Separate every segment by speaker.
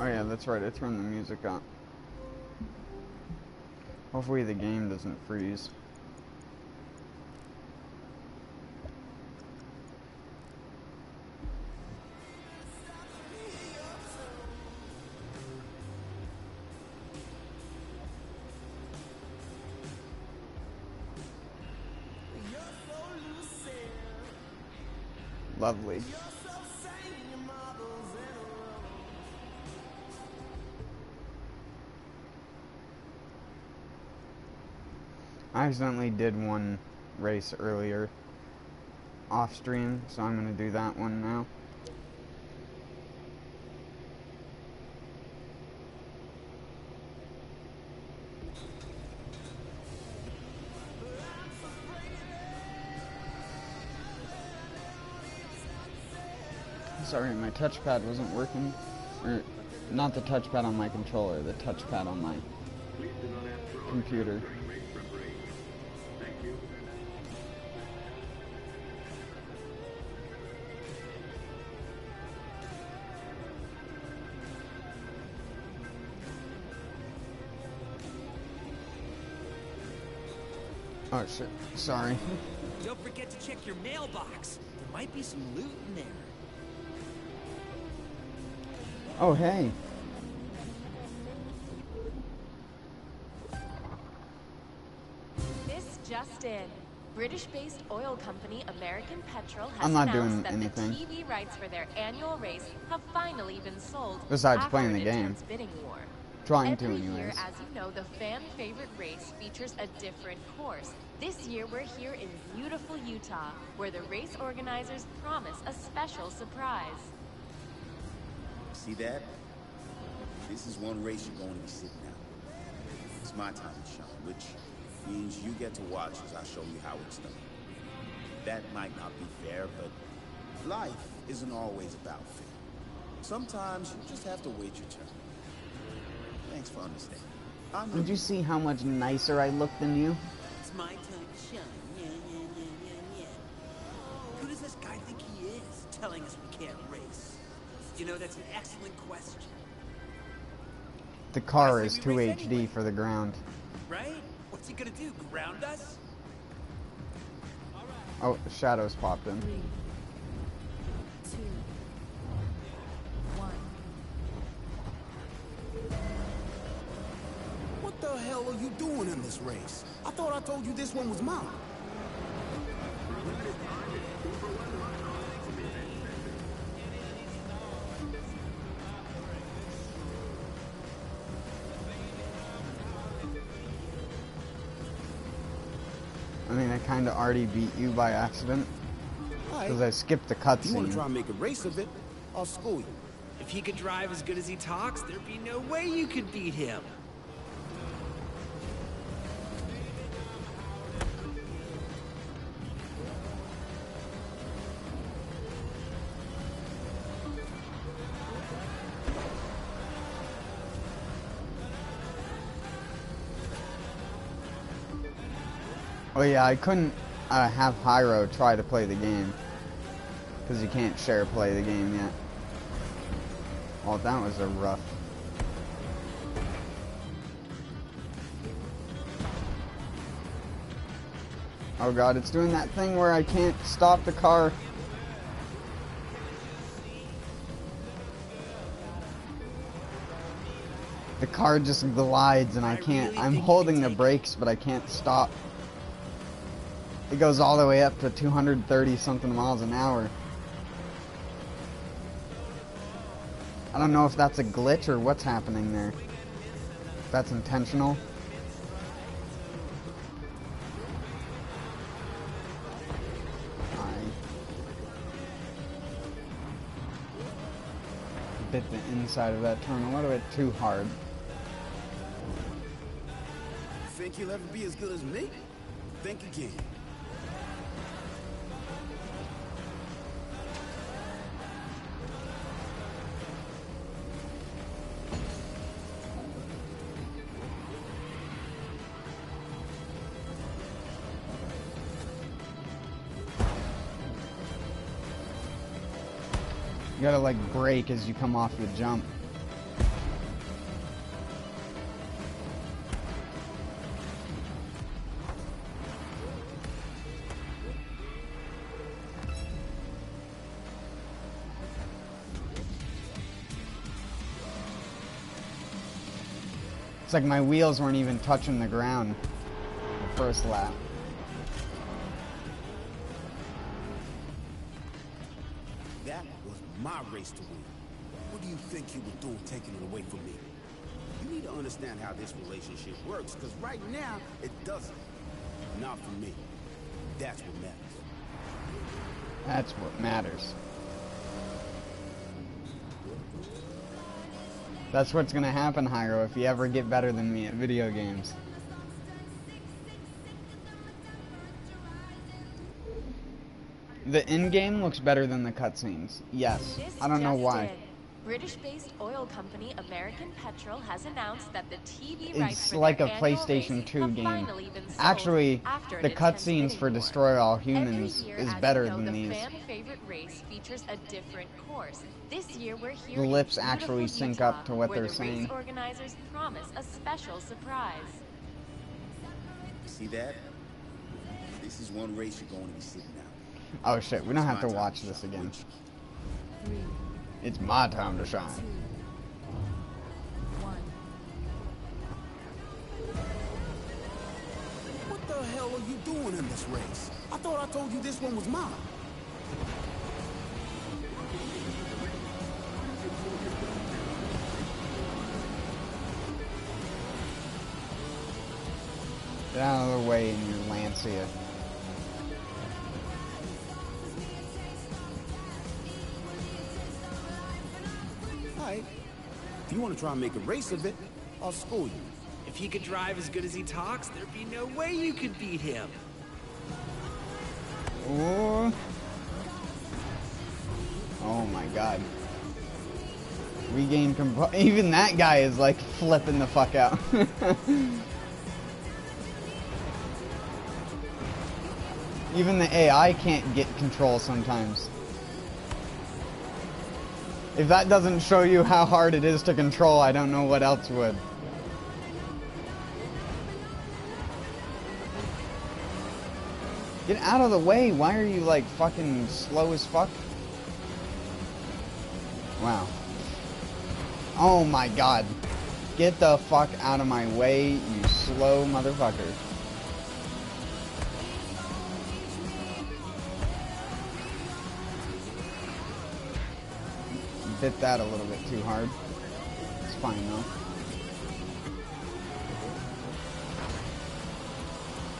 Speaker 1: Oh yeah, that's right, I turned the music on. Hopefully the game doesn't freeze. Lovely. I accidentally did one race earlier off stream, so I'm gonna do that one now. Sorry, my touchpad wasn't working. Or, not the touchpad on my controller, the touchpad on my computer. Oh shit, sorry.
Speaker 2: Don't forget to check your mailbox. There might be some loot in there.
Speaker 1: Oh, hey.
Speaker 3: This just in. British-based oil company American Petrol has
Speaker 1: I'm not
Speaker 3: announced
Speaker 1: doing
Speaker 3: that
Speaker 1: anything.
Speaker 3: the TV rights for their annual race have finally been sold.
Speaker 1: Besides
Speaker 3: after
Speaker 1: playing the
Speaker 3: an
Speaker 1: game.
Speaker 3: intense bidding war.
Speaker 1: Trying to,
Speaker 3: Every
Speaker 1: anyways.
Speaker 3: year, as you know, the fan-favorite race features a different course. This year, we're here in beautiful Utah, where the race organizers promise a special surprise.
Speaker 4: See that? This is one race you're going to be sitting out. It's my time to shine, which means you get to watch as I show you how it's done. That might not be fair, but life isn't always about fair. Sometimes you just have to wait your turn. Thanks for understanding.
Speaker 1: Did you see how much nicer I look than you?
Speaker 2: It's my time to shine. Yeah. Who does this guy think he is, telling us we can't race? You know, that's an excellent question.
Speaker 1: The car is too HD for the ground.
Speaker 2: Right? What's he gonna do, ground us?
Speaker 1: Oh, shadows popped in.
Speaker 3: 3, 2, 1.
Speaker 5: What the hell are you doing in this race? I thought I told you this one was mine.
Speaker 1: I mean, I kind of already beat you by accident. Because I skipped the
Speaker 5: If you want to
Speaker 1: cutscene.
Speaker 5: try and make a race of it, I'll school you.
Speaker 2: If he could drive as good as he talks, there'd be no way you could beat him.
Speaker 1: Oh yeah, I couldn't have Hyro try to play the game. Because you can't share play the game yet. Oh, that was a rough. Oh god, it's doing that thing where I can't stop the car. The car just glides and I can't. I'm holding the brakes, but I can't stop. It goes all the way up to 230 something miles an hour. I don't know if that's a glitch or what's happening there. If that's intentional. I bit the inside of that turn a little bit too hard.
Speaker 5: You think you'll ever be as good as me? Think again.
Speaker 1: You gotta like brake as you come off the jump. It's like my wheels weren't even touching the ground the first lap.
Speaker 5: That was my race to win. What do you think you were doing taking it away from me?
Speaker 4: You need to understand how this relationship works, because right now, it doesn't.
Speaker 5: Not for me. That's what matters.
Speaker 1: That's what matters. That's what's gonna happen, Hyro, if you ever get better than me at video games. The in-game looks better than the cutscenes. Yes. I don't know why.
Speaker 3: British-based oil company American Petrol has announced that the TV rights
Speaker 1: It's
Speaker 3: for
Speaker 1: like
Speaker 3: their
Speaker 1: a
Speaker 3: annual
Speaker 1: PlayStation
Speaker 3: race
Speaker 1: 2
Speaker 3: have
Speaker 1: game.
Speaker 3: finally been sold
Speaker 1: Actually,
Speaker 3: after an
Speaker 1: the
Speaker 3: intense
Speaker 1: cutscenes
Speaker 3: bidding
Speaker 1: for
Speaker 3: war.
Speaker 1: Destroy All
Speaker 3: Every
Speaker 1: Humans
Speaker 3: year,
Speaker 1: is
Speaker 3: as
Speaker 1: better
Speaker 3: you know,
Speaker 1: than
Speaker 3: the
Speaker 1: these.
Speaker 3: fan favorite race features a different course. This year, we're here
Speaker 1: The lips
Speaker 3: in
Speaker 1: actually
Speaker 3: beautiful
Speaker 1: sync
Speaker 3: Utah,
Speaker 1: up to what
Speaker 3: where
Speaker 1: they're
Speaker 3: the
Speaker 1: saying.
Speaker 3: race organizers promise a special surprise.
Speaker 4: See that? This is one race you're going to be sitting out.
Speaker 1: Oh shit, we don't have to
Speaker 4: It's my time
Speaker 1: watch
Speaker 4: to
Speaker 1: this
Speaker 4: shine,
Speaker 1: again.
Speaker 4: which
Speaker 1: It's my time to shine.
Speaker 5: What the hell are you doing in this race? I thought I told you this one was mine.
Speaker 1: Get out of the way in your Lancia.
Speaker 5: Alright. If you want to try and make a race of it, I'll school you.
Speaker 2: If he could drive as good as he talks, there'd be no way you could beat him.
Speaker 1: Ooh. Oh my god. Regain control. Even that guy is like flipping the fuck out. Even the AI can't get control sometimes. If that doesn't show you how hard it is to control, I don't know what else would. Get out of the way. Why are you like fucking slow as fuck? Wow. Oh my god. Get the fuck out of my way, you slow motherfucker. Bit that a little bit too hard. It's fine though.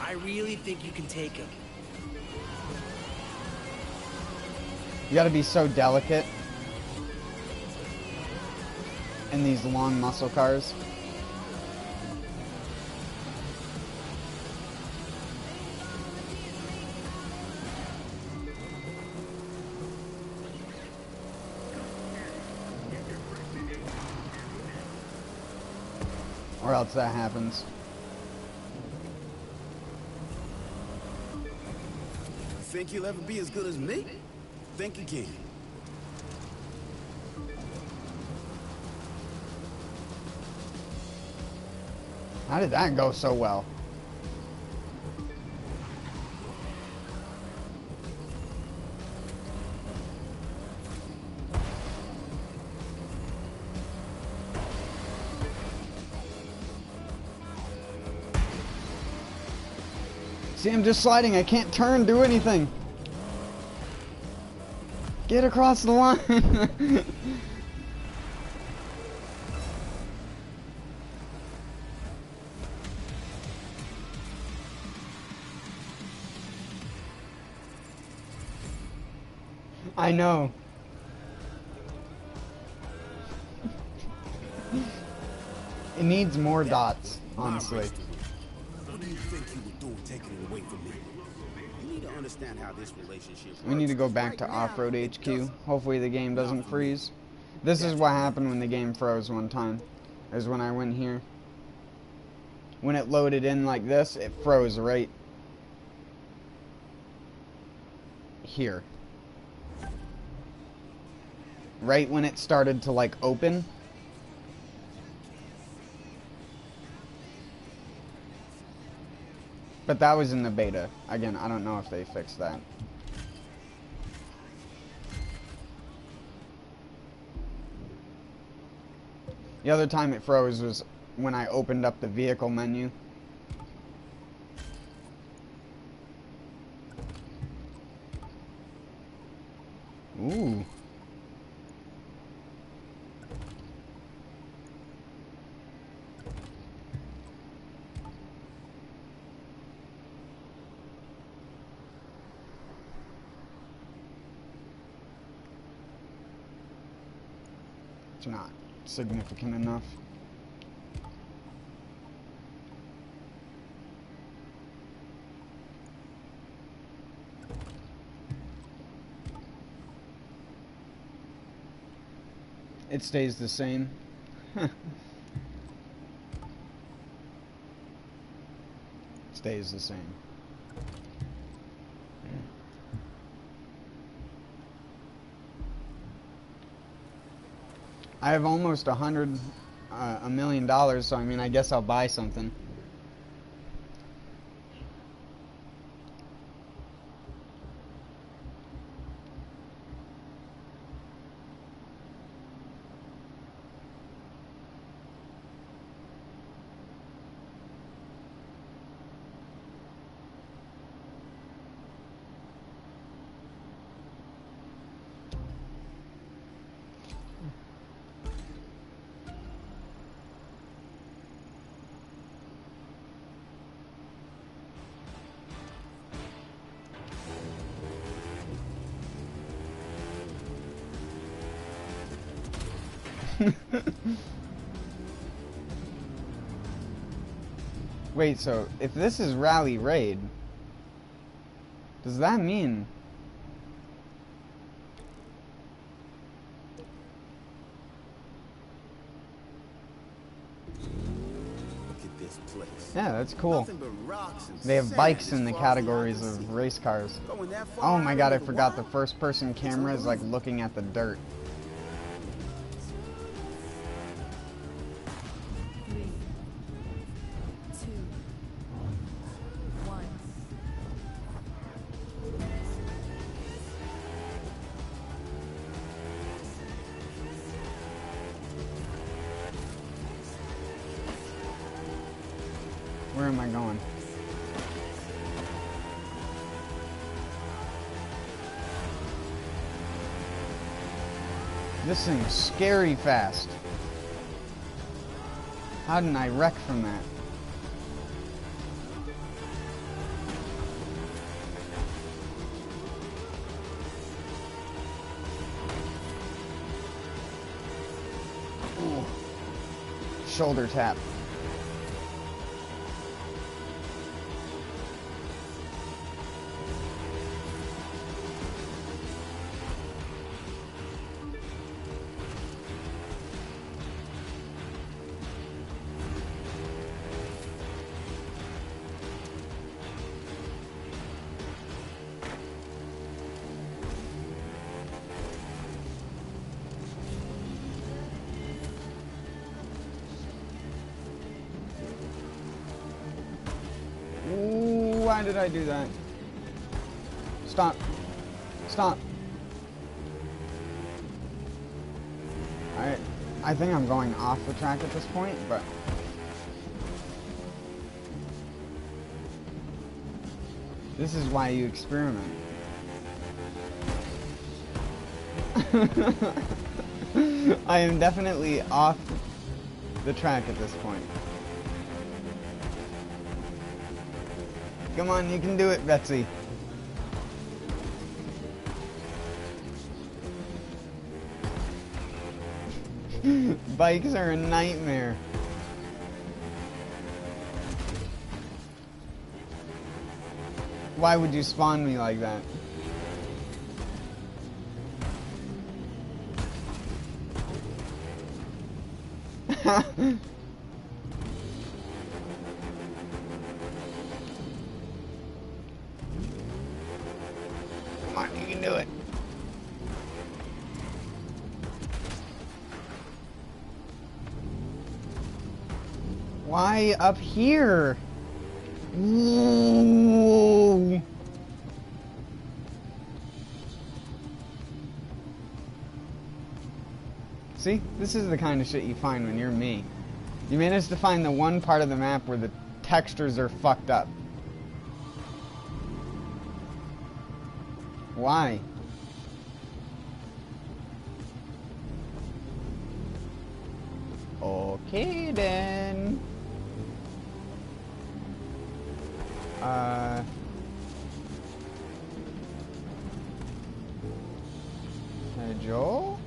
Speaker 2: I really think you can take him.
Speaker 1: You gotta be so delicate in these long muscle cars. Or else that happens.
Speaker 5: Think you'll ever be as good as me? Think again.
Speaker 1: How did that go so well? See, I'm just sliding. I can't turn, do anything. Get across the line. I know. It needs more dots, honestly.
Speaker 5: What do you think you were doing taking it away from me?
Speaker 4: you need to understand how this relationship works.
Speaker 1: We need to go
Speaker 4: 'cause
Speaker 1: back
Speaker 4: right
Speaker 1: to
Speaker 4: now,
Speaker 1: Off-Road
Speaker 4: it
Speaker 1: HQ.
Speaker 4: doesn't.
Speaker 1: Hopefully the game doesn't freeze. This is what happened when the game froze one time. Is when I went here. When it loaded in like this, it froze right here. right when it started to like open. But that was in the beta. Again, I don't know if they fixed that. The other time it froze was when I opened up the vehicle menu. Ooh. It's not significant enough. It stays the same. Stays the same. I have almost $100 million, so I mean, I guess I'll buy something. Wait, so if this is Rally Raid, does that mean...
Speaker 5: Look at this place.
Speaker 1: Yeah, that's cool.
Speaker 5: Nothing but rocks and
Speaker 1: They have
Speaker 5: sand
Speaker 1: bikes
Speaker 5: as
Speaker 1: in the
Speaker 5: far as the eye
Speaker 1: categories
Speaker 5: can
Speaker 1: of
Speaker 5: see.
Speaker 1: race cars.
Speaker 5: Going that far
Speaker 1: Oh my
Speaker 5: out
Speaker 1: god, I
Speaker 5: into the
Speaker 1: forgot the
Speaker 5: wild?
Speaker 1: first person camera is like looking at the dirt.
Speaker 6: 3, 2, 1.
Speaker 1: Where am I going? This thing's scary fast. How didn't I wreck from that? Ooh. Shoulder tap. Why did I do that? Stop. Stop. I think I'm going off the track at this point, but... This is why you experiment. I am definitely off the track at this point. Come on, you can do it, Betsy. Bikes are a nightmare. Why would you spawn me like that? Come on, you can do it. Why up here? Whoa. See? This is the kind of shit you find when you're me. You managed to find the one part of the map where the textures are fucked up. Why? Okay then. Hey Joel?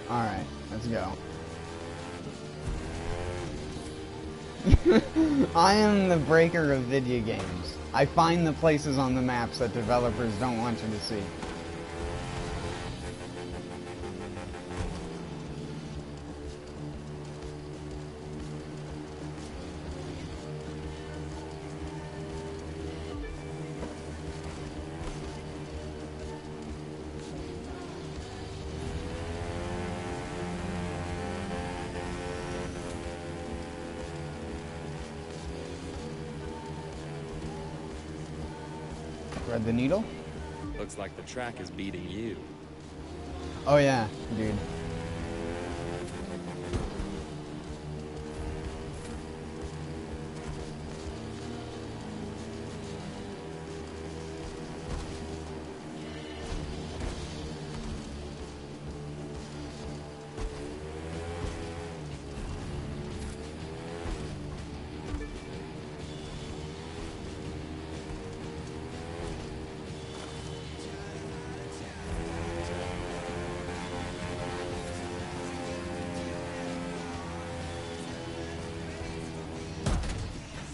Speaker 1: Alright, let's go. I am the breaker of video games. I find the places on the maps that developers don't want you to see. Thread the needle?
Speaker 7: Looks like the track is beating you.
Speaker 1: Oh yeah, dude.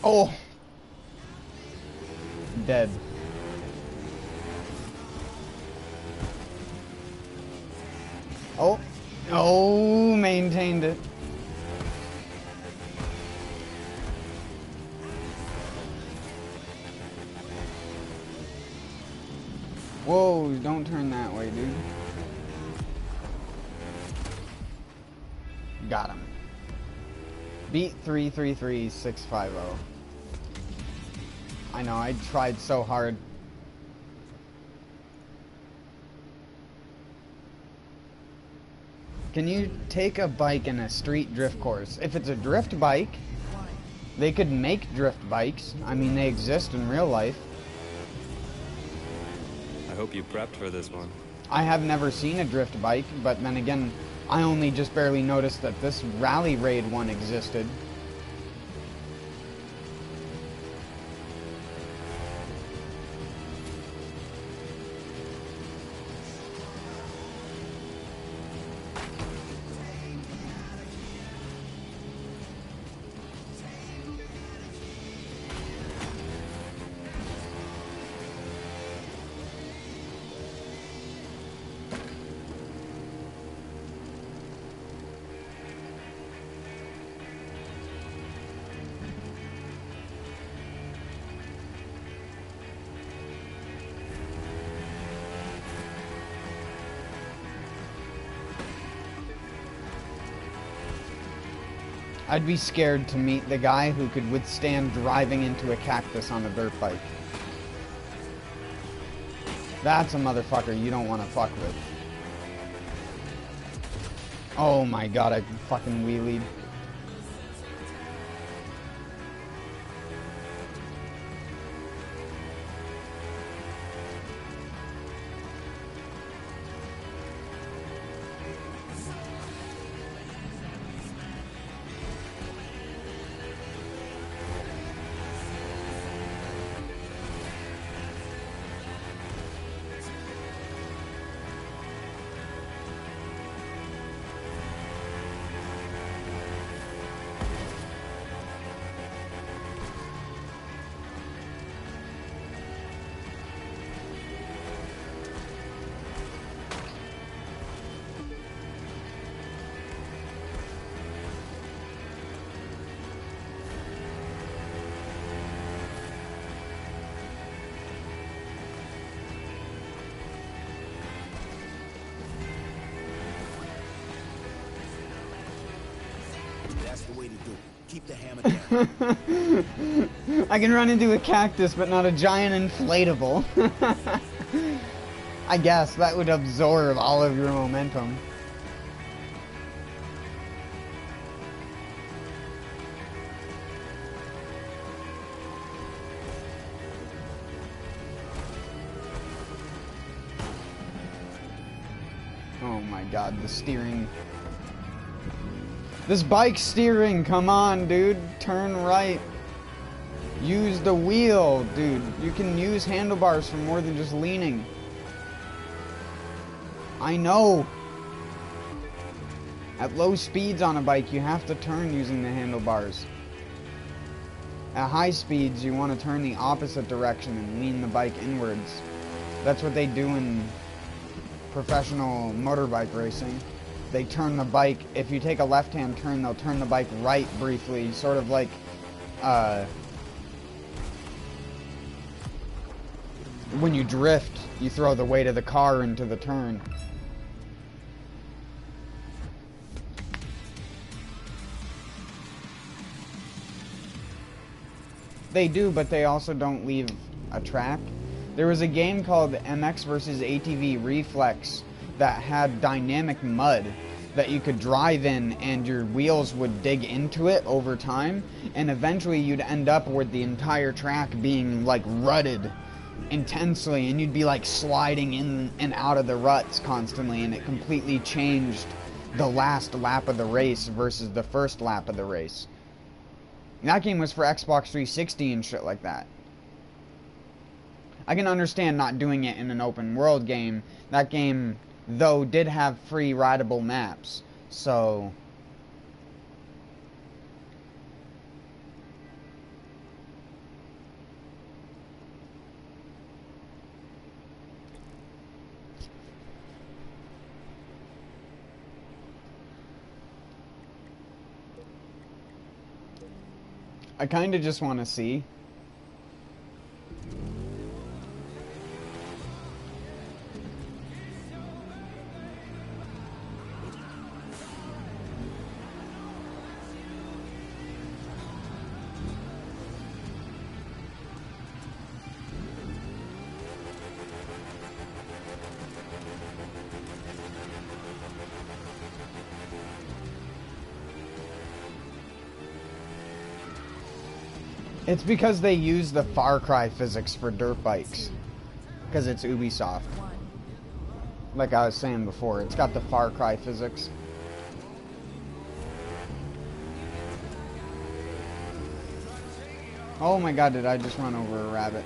Speaker 1: Oh! Dead. Oh! Oh, maintained it. Whoa, don't turn that way, dude. Got him. Beat 333650. I know, I tried so hard. Can you take a bike in a street drift course? If it's a drift bike, they could make drift bikes. I mean, they exist in real life.
Speaker 7: I hope you prepped for this one.
Speaker 1: I have never seen a drift bike, but then again, I only just barely noticed that this Rally Raid one existed. I'd be scared to meet the guy who could withstand driving into a cactus on a dirt bike. That's a motherfucker you don't want to fuck with. Oh my god, I fucking wheelied.
Speaker 5: That's the way to do it. Keep the hammer down.
Speaker 1: I can run into a cactus, but not a giant inflatable. I guess that would absorb all of your momentum. Oh my god, the steering. This bike steering, come on, dude. Turn right. Use the wheel, dude. You can use handlebars for more than just leaning. I know. At low speeds on a bike, you have to turn using the handlebars. At high speeds, you want to turn the opposite direction and lean the bike inwards. That's what they do in professional motorbike racing. They turn the bike, if you take a left-hand turn, they'll turn the bike right briefly, sort of like, when you drift, you throw the weight of the car into the turn. They do, but they also don't leave a track. There was a game called MX vs. ATV Reflex that had dynamic mud that you could drive in, and your wheels would dig into it over time, and eventually you'd end up with the entire track being like rutted intensely, and you'd be like sliding in and out of the ruts constantly, and it completely changed the last lap of the race versus the first lap of the race. And that game was for Xbox 360 and shit like that. I can understand not doing it in an open world game. That game, though, did have free rideable maps, so I kinda just want to see. It's because they use the Far Cry physics for dirt bikes. Because it's Ubisoft. Like I was saying before, it's got the Far Cry physics. Oh my god, did I just run over a rabbit?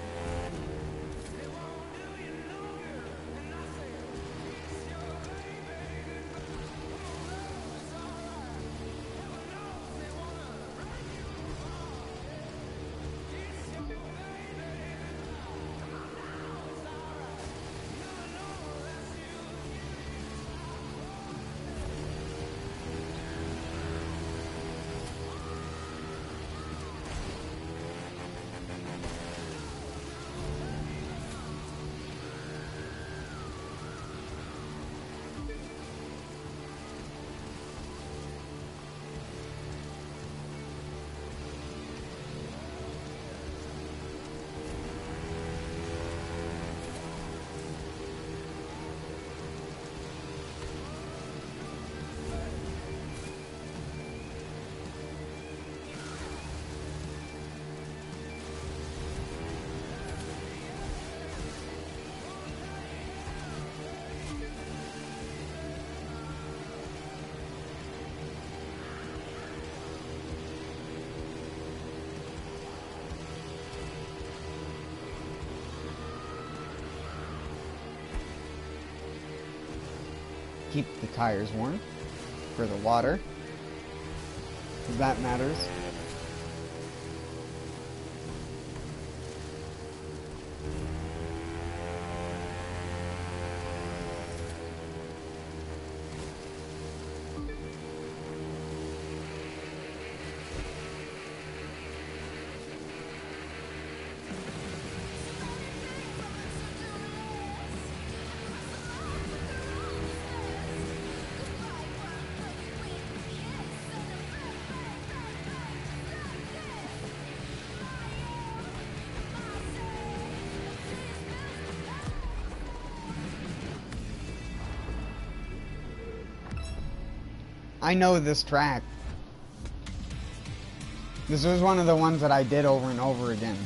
Speaker 1: Keep the tires warm for the water, because that matters. I know this track. This was one of the ones that I did over and over again.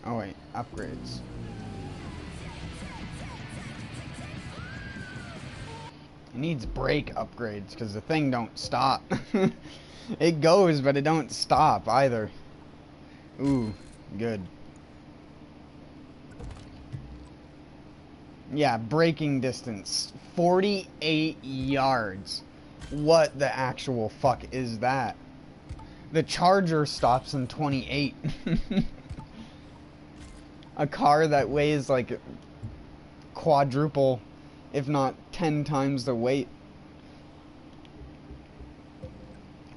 Speaker 1: Oh wait, upgrades. It needs brake upgrades because the thing don't stop. It goes, but it don't stop either. Ooh, good. Yeah, braking distance, 48 yards. What the actual fuck is that? The Charger stops in 28. A car that weighs like quadruple, if not 10 times the weight.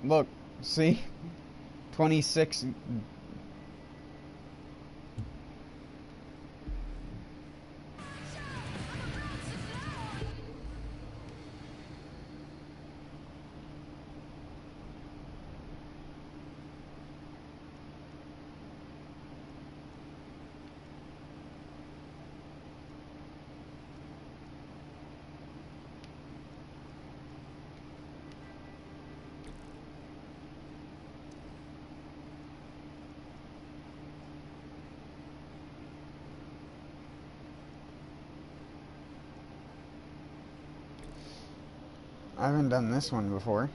Speaker 1: Look, see? 26. I haven't done this one before.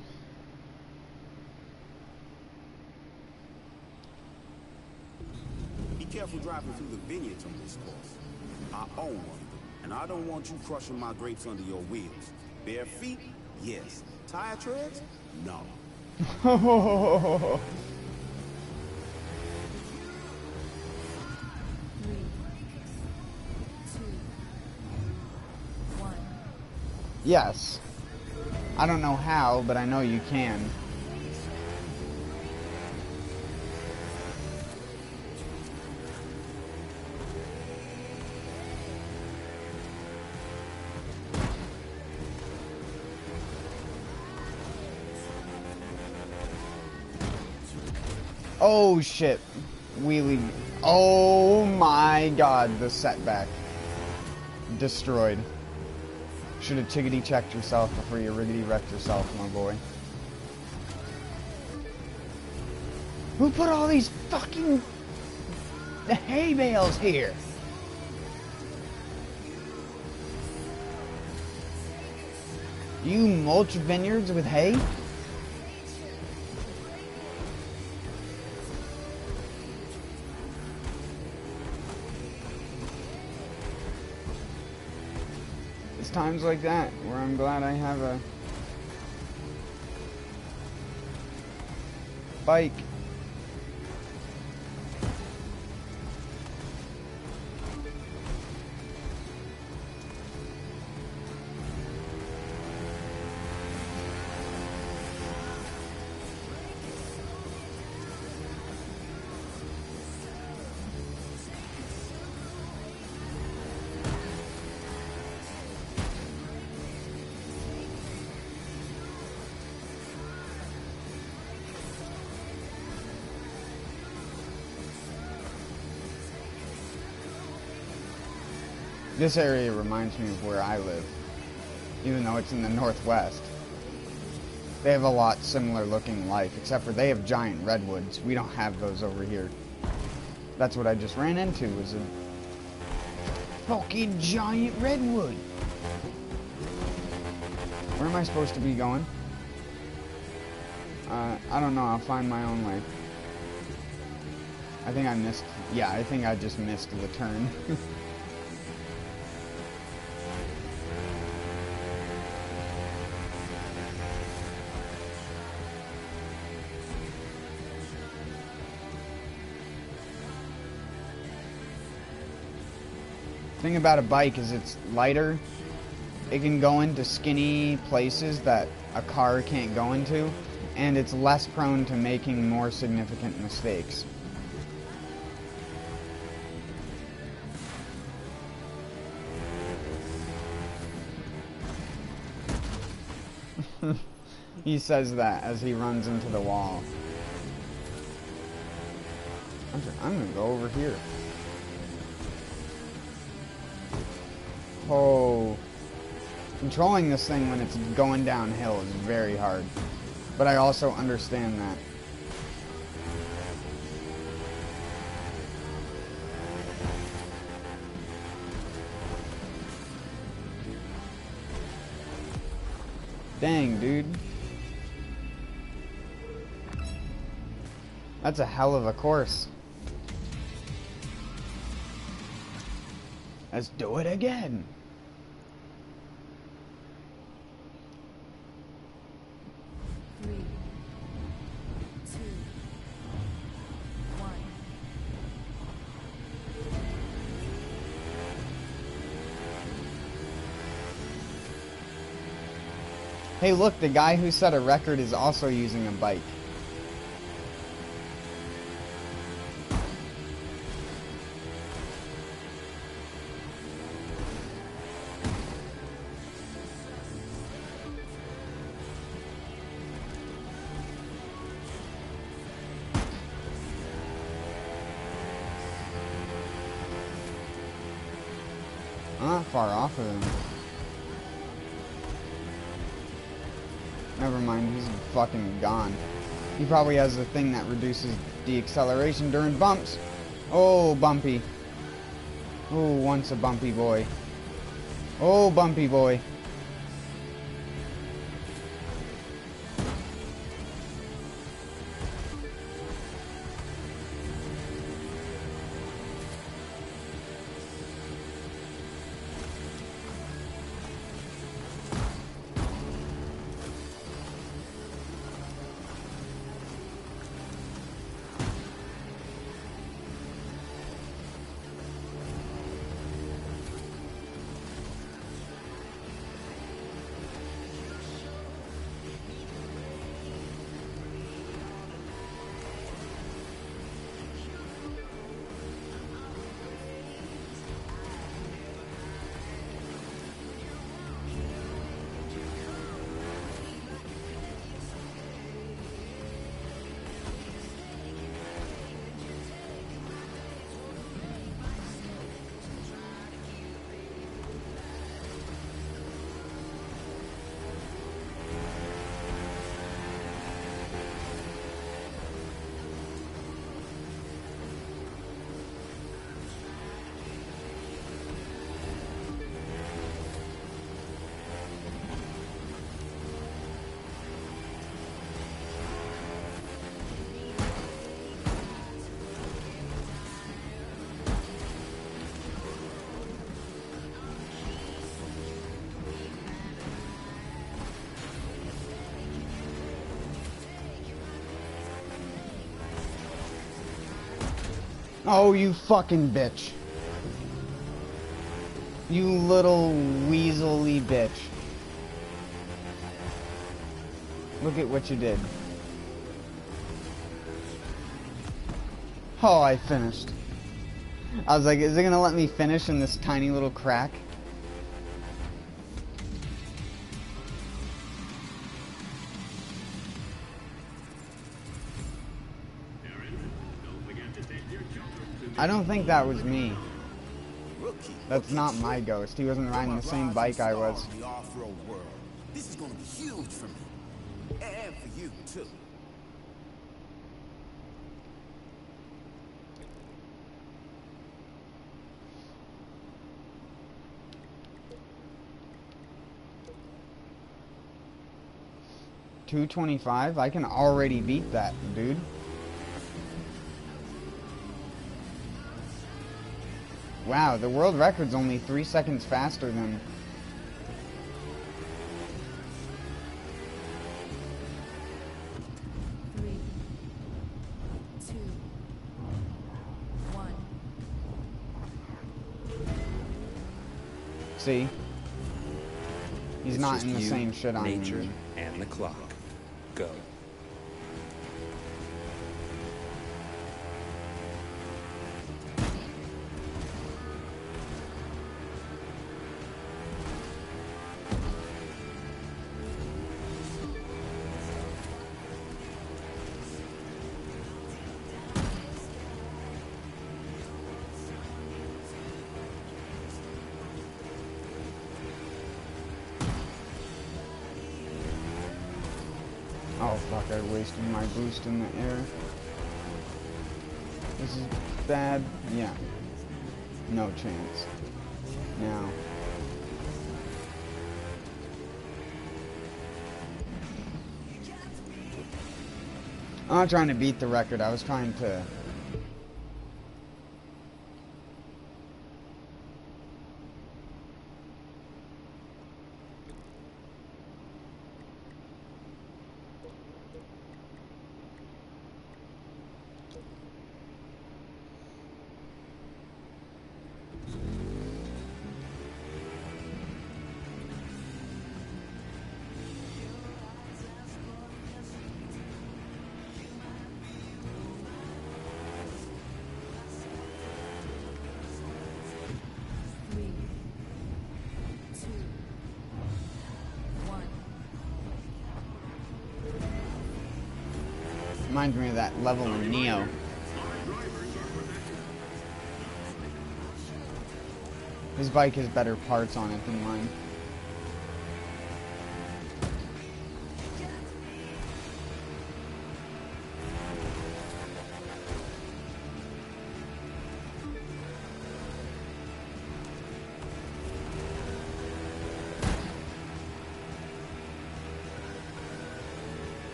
Speaker 5: Be careful driving through the vineyards on this course. I own one, and I don't want you crushing my grapes under your wheels. Bare feet? Yes. Tire treads? No.
Speaker 6: 3, 2, 1.
Speaker 1: Yes. I don't know how, but I know you can. Oh shit. Wheelie. Oh my god, the setback. Destroyed. Should have chickadee checked yourself before you riggedy wrecked yourself, my boy. Who put all these fucking hay bales here? You mulch vineyards with hay? Times like that where I'm glad I have a bike. This area reminds me of where I live, even though it's in the northwest. They have a lot similar looking life, except for they have giant redwoods. We don't have those over here. That's what I just ran into, was a fucking giant redwood. Where am I supposed to be going? I don't know, I'll find my own way. I think I missed, yeah, I think I just missed the turn. Thing about a bike is it's lighter. It can go into skinny places that a car can't go into, and it's less prone to making more significant mistakes. He says that as he runs into the wall. I'm gonna go over here. Oh. Controlling this thing when it's going downhill is very hard. But I also understand that. Dang, dude. That's a hell of a course. Let's do it again. Hey, look, the guy who set a record is also using a bike. I'm not far off of him. Never mind, he's fucking gone. He probably has a thing that reduces the acceleration during bumps. Oh, bumpy. Oh, once a bumpy boy. Oh, bumpy boy. Oh, you fucking bitch. You little weaselly bitch. Look at what you did. Oh, I finished. I was like, is it gonna let me finish in this tiny little crack? I don't think that was me. That's not my ghost. He wasn't riding the same bike I was.
Speaker 5: The off-road world. This is gonna be huge for me. And for you, too.
Speaker 1: $225? I can already beat that, dude. Wow, the world record's only 3 seconds faster than...
Speaker 6: Three, two, one.
Speaker 1: See? He's
Speaker 7: It's
Speaker 1: not
Speaker 7: just
Speaker 1: in the
Speaker 7: you,
Speaker 1: same shit I'm
Speaker 7: nature,
Speaker 1: in.
Speaker 7: and the clock. Go.
Speaker 1: Oh fuck, I wasted my boost in the air. This is bad. Yeah. No chance. Now. I'm not trying to beat the record, I was trying to... Reminds me of that level in Neo. His bike has better parts on it than mine.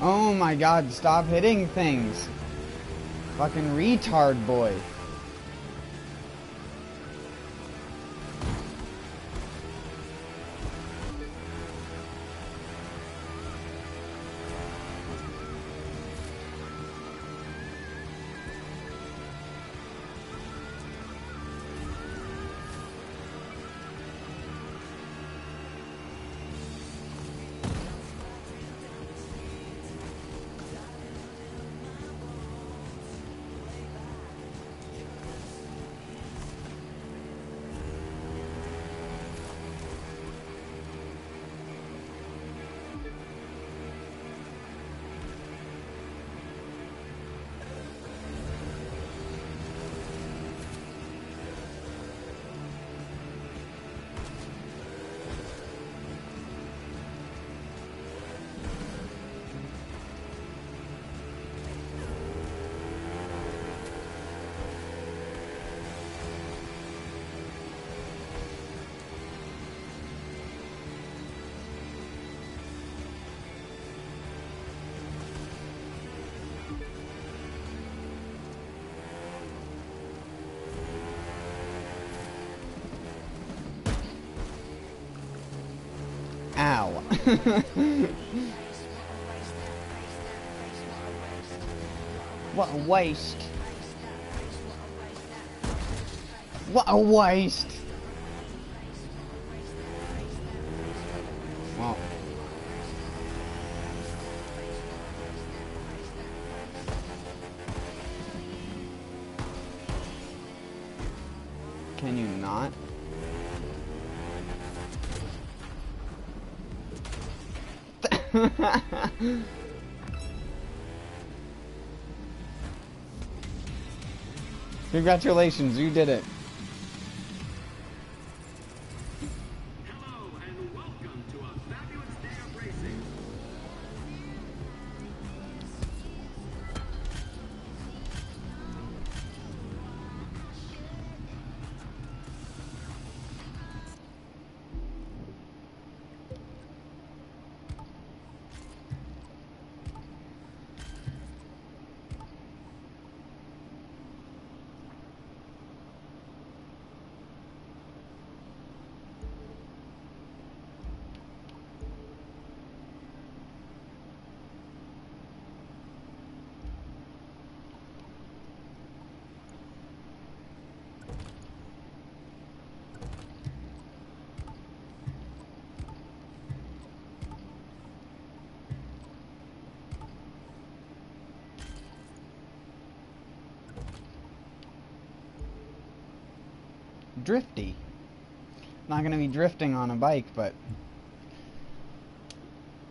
Speaker 1: Oh my god, stop hitting things. Fucking retard boy. Ow. What a waste. What a waste. Well. Can you not? Congratulations, you did it.
Speaker 8: Hello and welcome to a fabulous day of racing.
Speaker 1: Drifty. Not gonna be drifting on a bike, but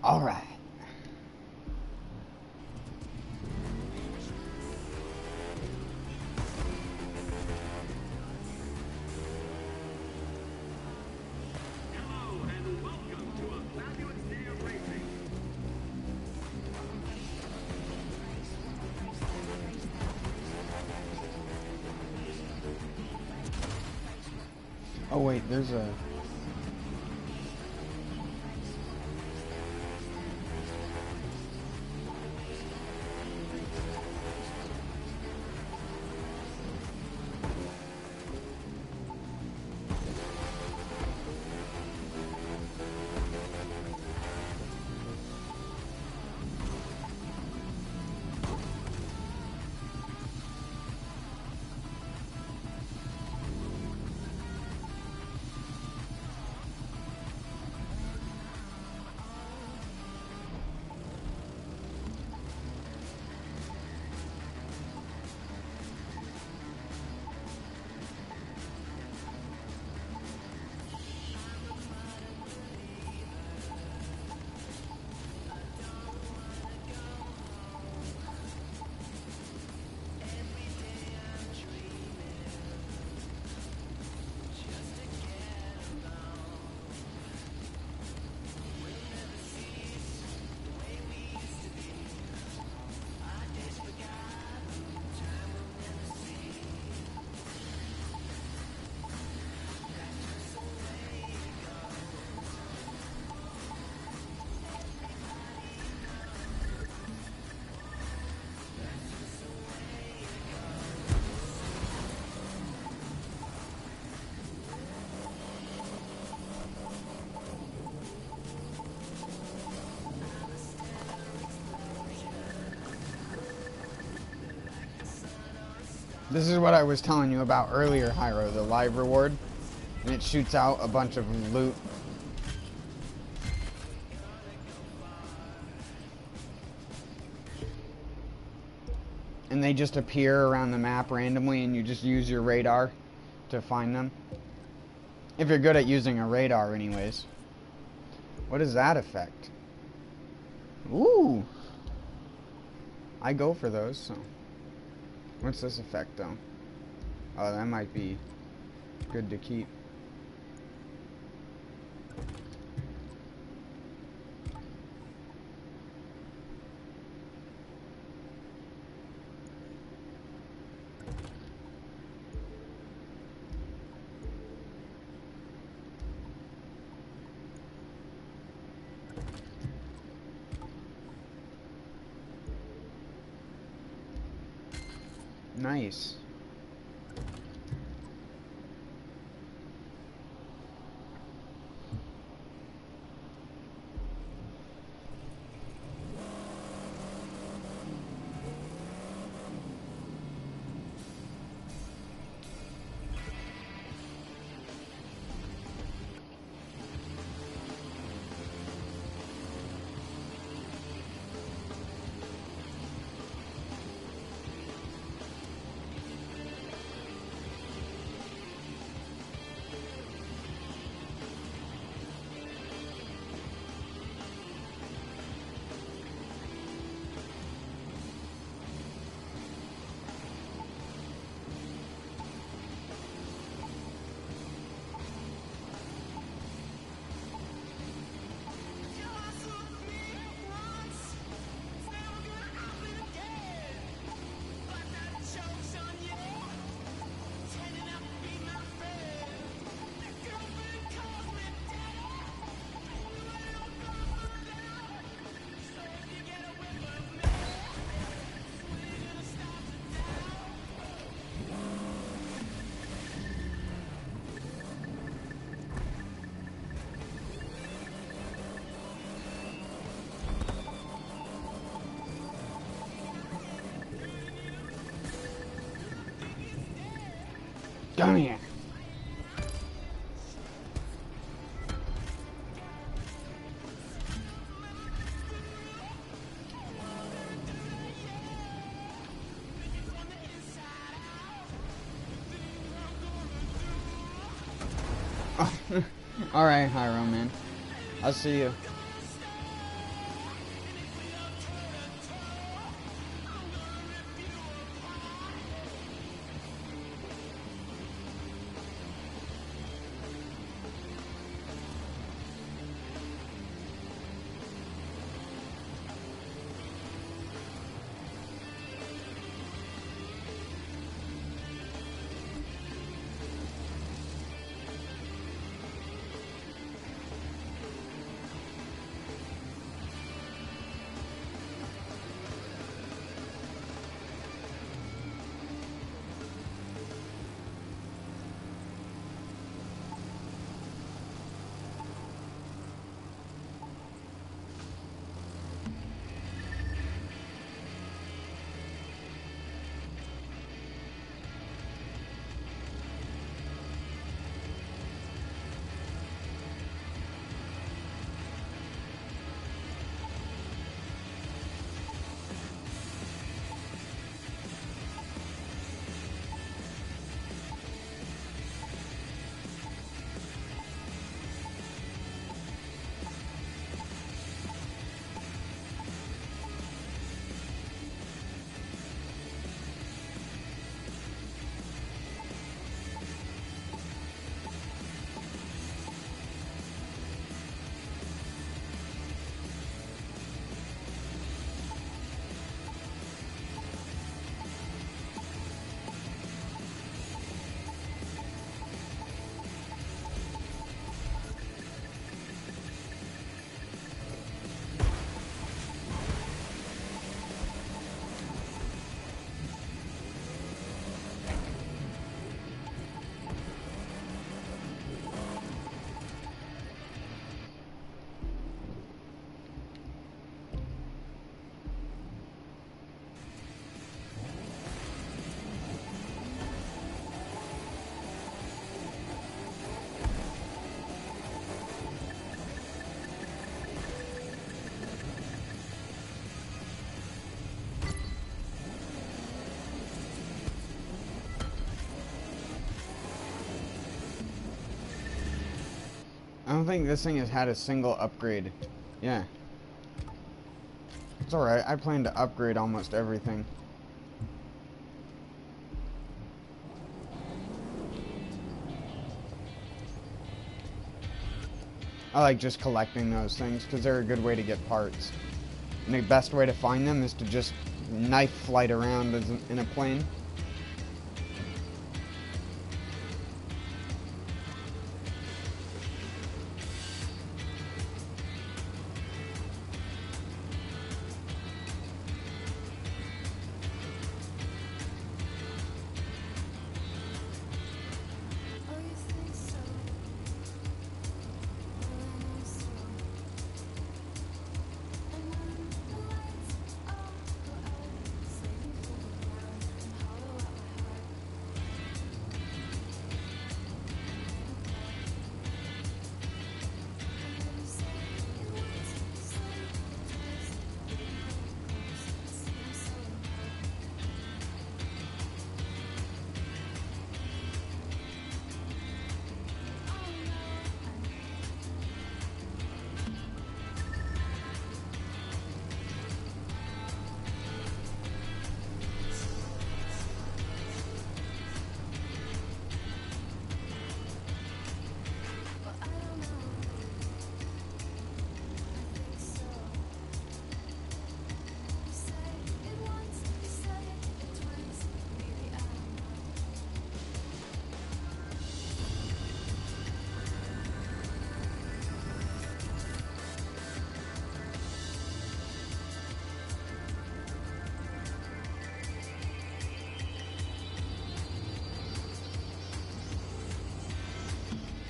Speaker 1: all right.
Speaker 8: Hello and welcome to a fabulous day of racing.
Speaker 1: Oh wait, there's a... This is what I was telling you about earlier, Hyro, the live reward. And it shoots out a bunch of loot. And they just appear around the map randomly, and you just use your radar to find them. If you're good at using a radar anyways. What is that effect? Ooh! I go for those, so... What's this effect, though? Oh, that might be good to keep. Nice. Come here. Alright, Hyro, man. I'll see you. I don't think this thing has had a single upgrade. Yeah. It's alright, I plan to upgrade almost everything. I like just collecting those things because they're a good way to get parts. And the best way to find them is to just knife flight around in a plane.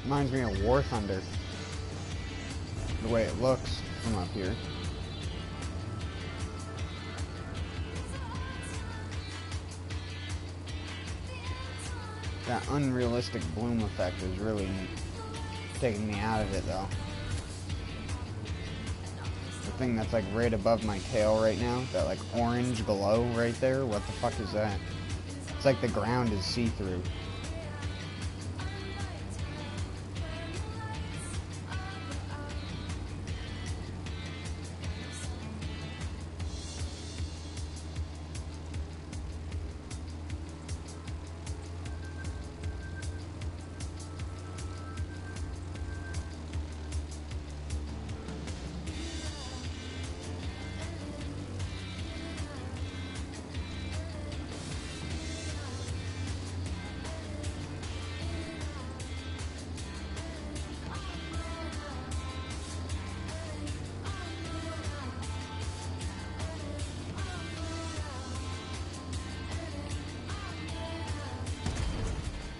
Speaker 1: Reminds me of War Thunder. The way it looks from up here. That unrealistic bloom effect is really taking me out of it though. The thing that's like right above my tail right now, that like orange glow right there, what the fuck is that? It's like the ground is see-through.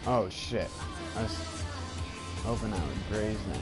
Speaker 1: Oh shit. I was hoping I would graze that.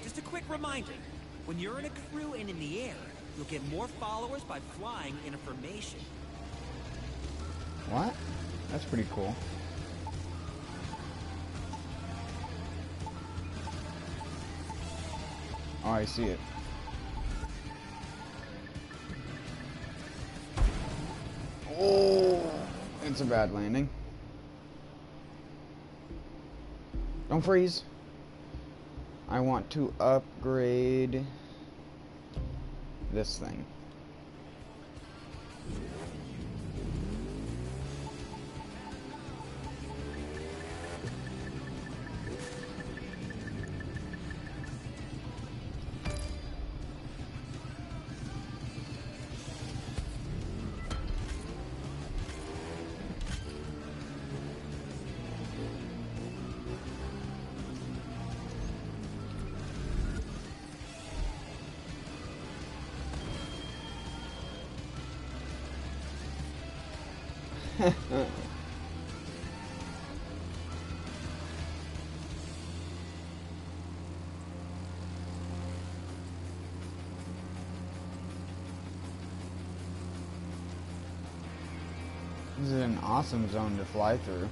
Speaker 2: Just a quick reminder, when you're in a crew and in the air, you'll get more followers by flying in a formation.
Speaker 1: What? That's pretty cool. Oh, I see it. Oh, it's a bad landing. Don't freeze. I want to upgrade this thing. This is an awesome zone to fly through.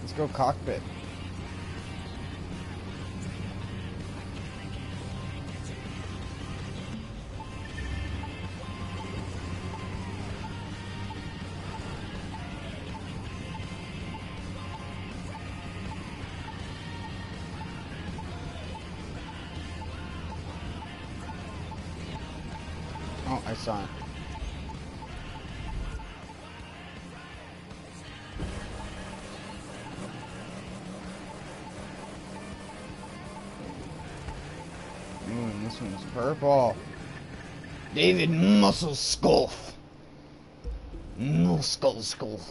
Speaker 1: Let's go cockpit. Oh, I saw it. Ooh, this one's purple. David Muscle Sculf. Muscle Sculf.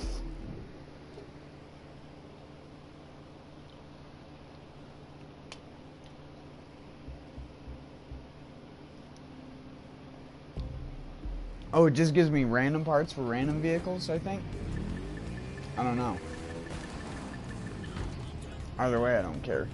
Speaker 1: Oh, it just gives me random parts for random vehicles, I think? I don't know. Either way, I don't care.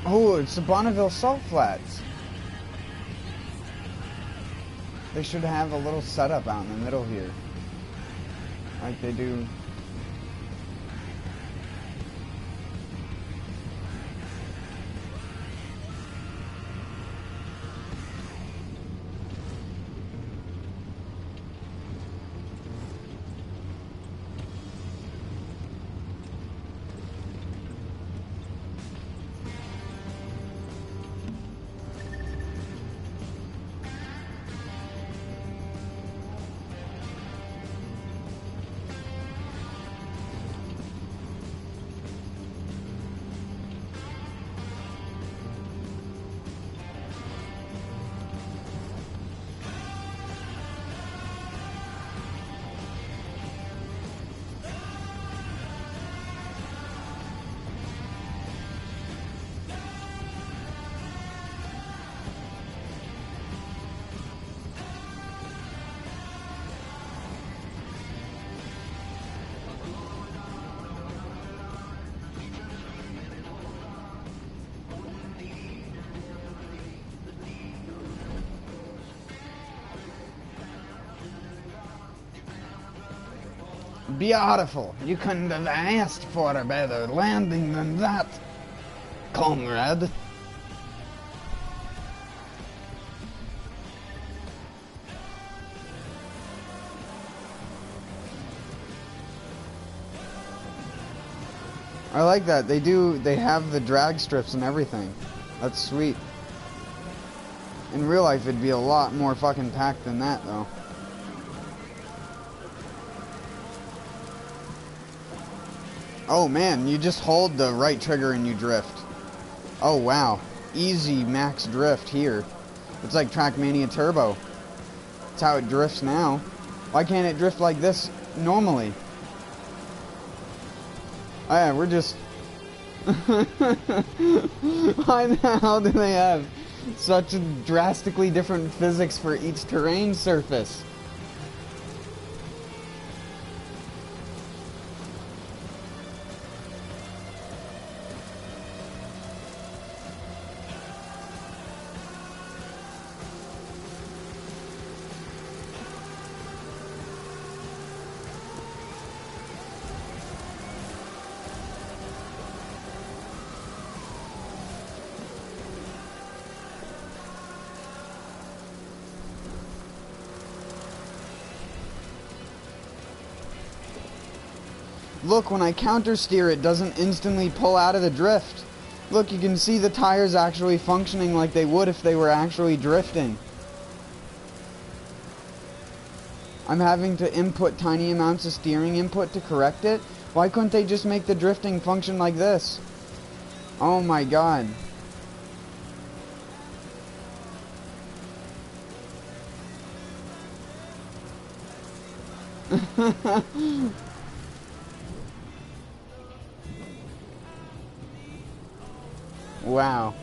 Speaker 1: Oh, it's the Bonneville Salt Flats. They should have a little setup out in the middle here. Like they do. Beautiful. You couldn't have asked for a better landing than that, comrade. I like that. They have the drag strips and everything. That's sweet. In real life, it'd be a lot more fucking packed than that, though. Oh man, you just hold the right trigger and you drift. Oh wow. Easy max drift here. It's like Trackmania Turbo. That's how it drifts now. Why can't it drift like this normally? Oh yeah, we're just... Why the hell do they have such drastically different physics for each terrain surface? Look, when I counter steer, it doesn't instantly pull out of the drift. Look, you can see the tires actually functioning like they would if they were actually drifting. I'm having to input tiny amounts of steering input to correct it. Why couldn't they just make the drifting function like this? Oh my god. Wow.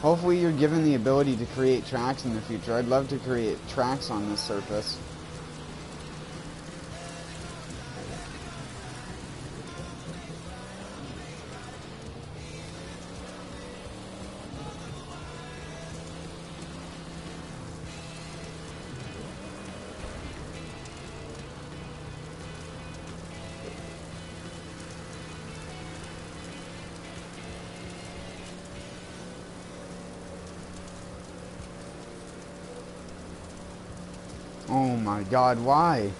Speaker 1: Hopefully you're given the ability to create tracks in the future. I'd love to create tracks on this surface. Oh my god, why?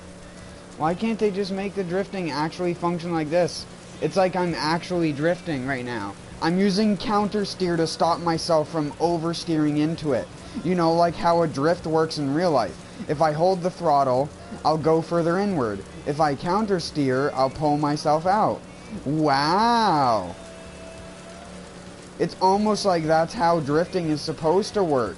Speaker 1: Why can't they just make the drifting actually function like this? It's like I'm actually drifting right now. I'm using counter steer to stop myself from oversteering into it. You know, like how a drift works in real life. If I hold the throttle, I'll go further inward. If I counter steer, I'll pull myself out. Wow! It's almost like that's how drifting is supposed to work.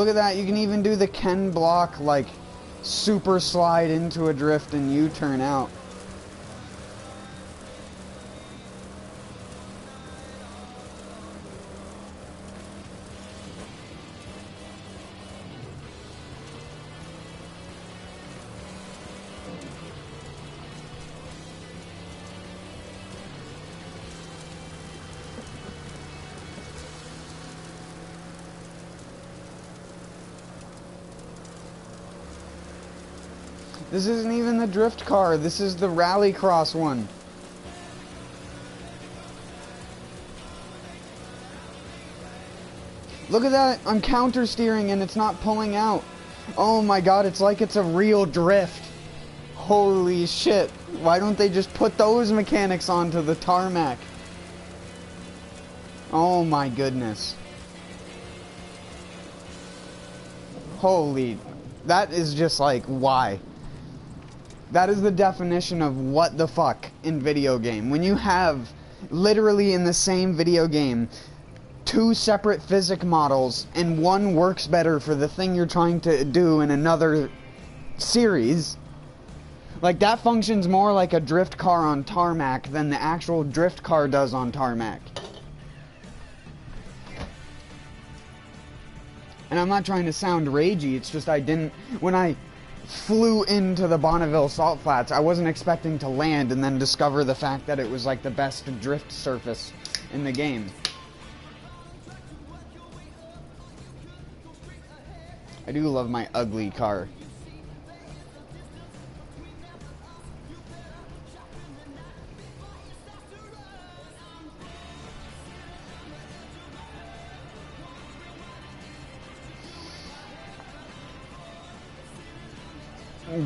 Speaker 1: Look at that, you can even do the Ken Block, like, super slide into a drift and U-turn out. This isn't even the drift car, this is the rallycross one. Look at that, I'm counter steering and it's not pulling out. Oh my god, it's like it's a real drift. Holy shit, why don't they just put those mechanics onto the tarmac? Oh my goodness. Holy, that is just like, why? That is the definition of what the fuck in video game. When you have, literally in the same video game, two separate physics models, and one works better for the thing you're trying to do in another series. Like, that functions more like a drift car on tarmac than the actual drift car does on tarmac. And I'm not trying to sound ragey, it's just I didn't... When I flew into the Bonneville Salt Flats, I wasn't expecting to land and then discover the fact that it was like the best drift surface in the game. I do love my ugly car.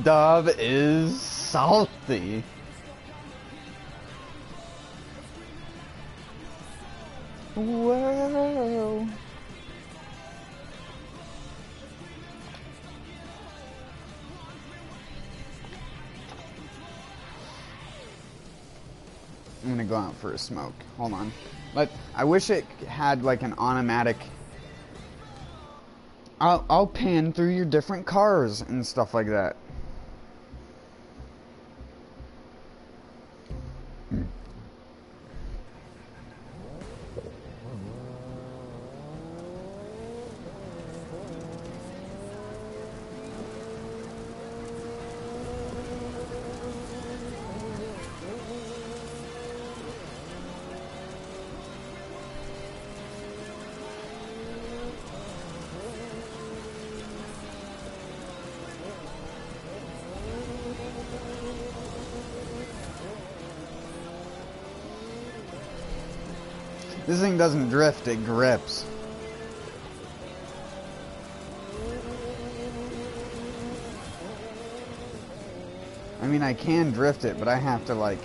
Speaker 1: Dove is salty. Whoa. I'm gonna go out for a smoke. Hold on. But I wish it had like an automatic. I'll pan through your different cars and stuff like that. This thing doesn't drift, it grips. I mean, I can drift it, but I have to like...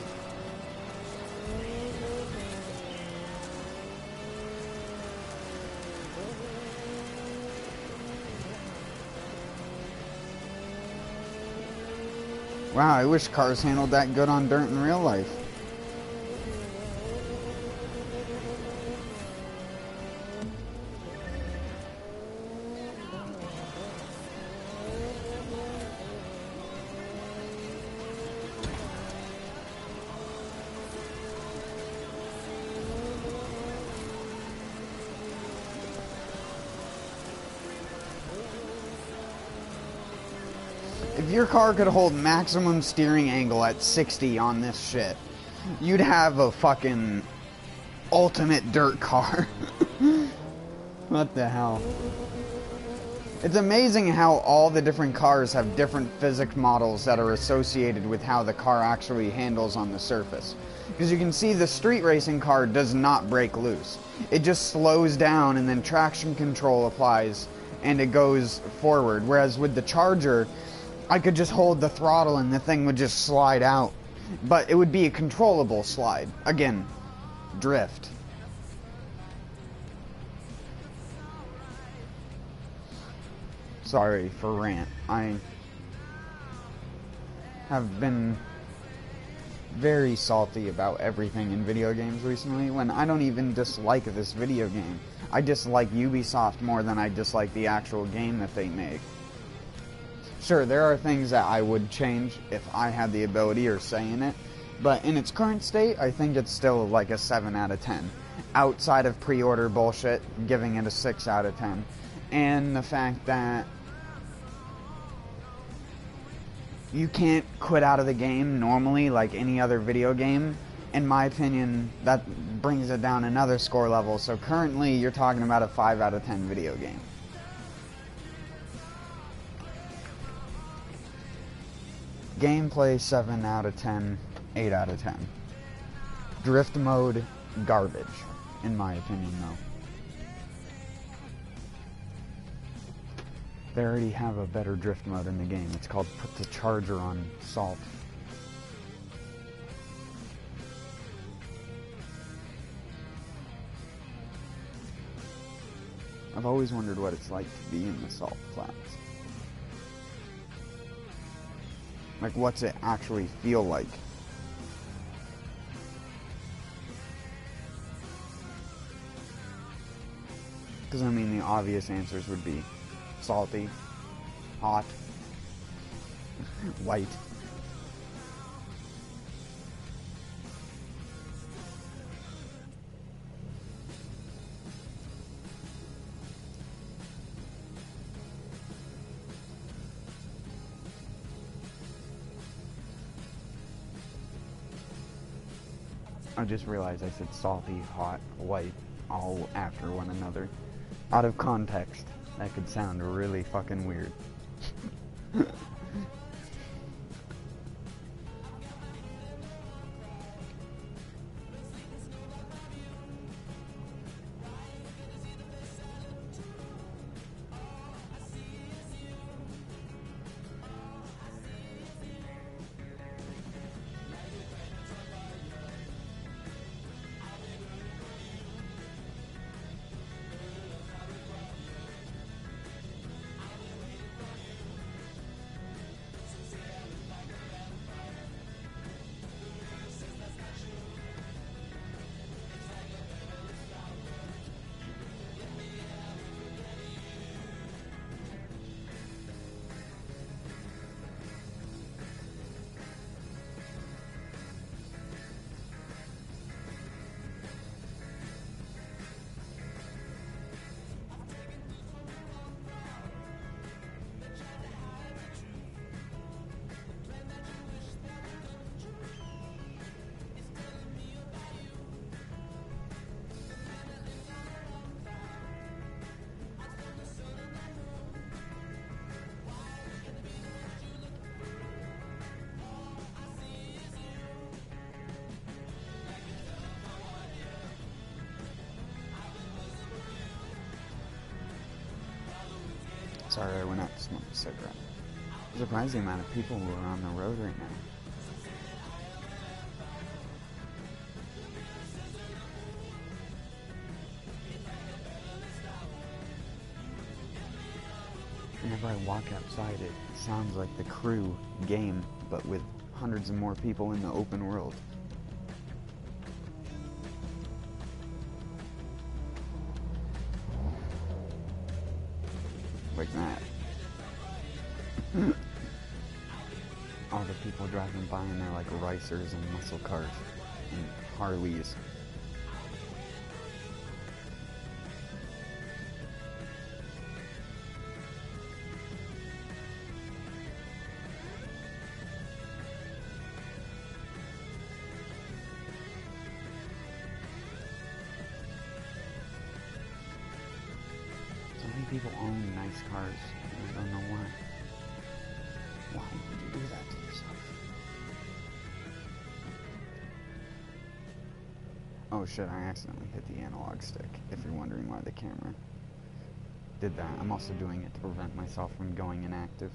Speaker 1: Wow, I wish cars handled that good on dirt in real life. If your car could hold maximum steering angle at 60 on this shit, you'd have a fucking ultimate dirt car. What the hell? It's amazing how all the different cars have different physics models that are associated with how the car actually handles on the surface. Because you can see the street racing car does not break loose. It just slows down and then traction control applies and it goes forward. Whereas with the Charger, I could just hold the throttle and the thing would just slide out. But it would be a controllable slide. Again, drift. Sorry for rant. I have been very salty about everything in video games recently, when I don't even dislike this video game. I dislike Ubisoft more than I dislike the actual game that they make. Sure, there are things that I would change if I had the ability or say in it, but in its current state, I think it's still like a 7 out of 10. Outside of pre-order bullshit, giving it a 6 out of 10. And the fact that you can't quit out of the game normally like any other video game. In my opinion, that brings it down another score level. So currently, you're talking about a 5 out of 10 video game. Gameplay, 7 out of 10, 8 out of 10. Drift mode, garbage, in my opinion, though. They already have a better drift mode in the game. It's called Put the Charger on Salt. I've always wondered what it's like to be in the Salt Flats. Like, what's it actually feel like? Because, I mean, the obvious answers would be salty, hot, white. I just realized I said salty, hot, white, all after one another. Out of context, that could sound really fucking weird. Sorry, I went out to smoke a cigarette. I'm surprised the amount of people who are on the road right now. Whenever I walk outside, it sounds like the Crew game, but with hundreds of more people in the open world. Like that. All the people driving by and they're like ricers and muscle cars and Harleys. People own nice cars, and I don't know why. Why would you do that to yourself? Oh shit, I accidentally hit the analog stick, if you're wondering why the camera did that. I'm also doing it to prevent myself from going inactive.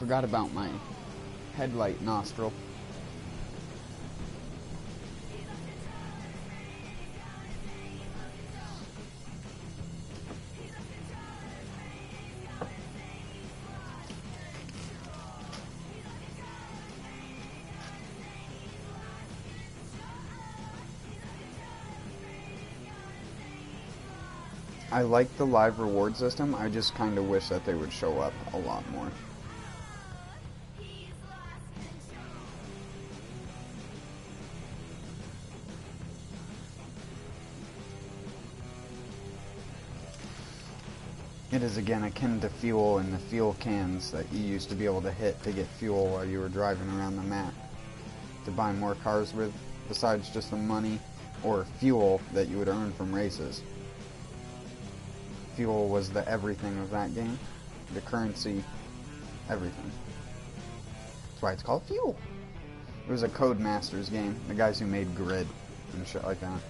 Speaker 1: forgot about my headlight nostril. I like the live reward system, I just kind of wish that they would show up a lot more. It is again akin to fuel and the fuel cans that you used to be able to hit to get fuel while you were driving around the map to buy more cars with, besides just the money or fuel that you would earn from races. Fuel was the everything of that game. The currency, everything. That's why it's called Fuel. It was a Codemasters game. The guys who made Grid and shit like that.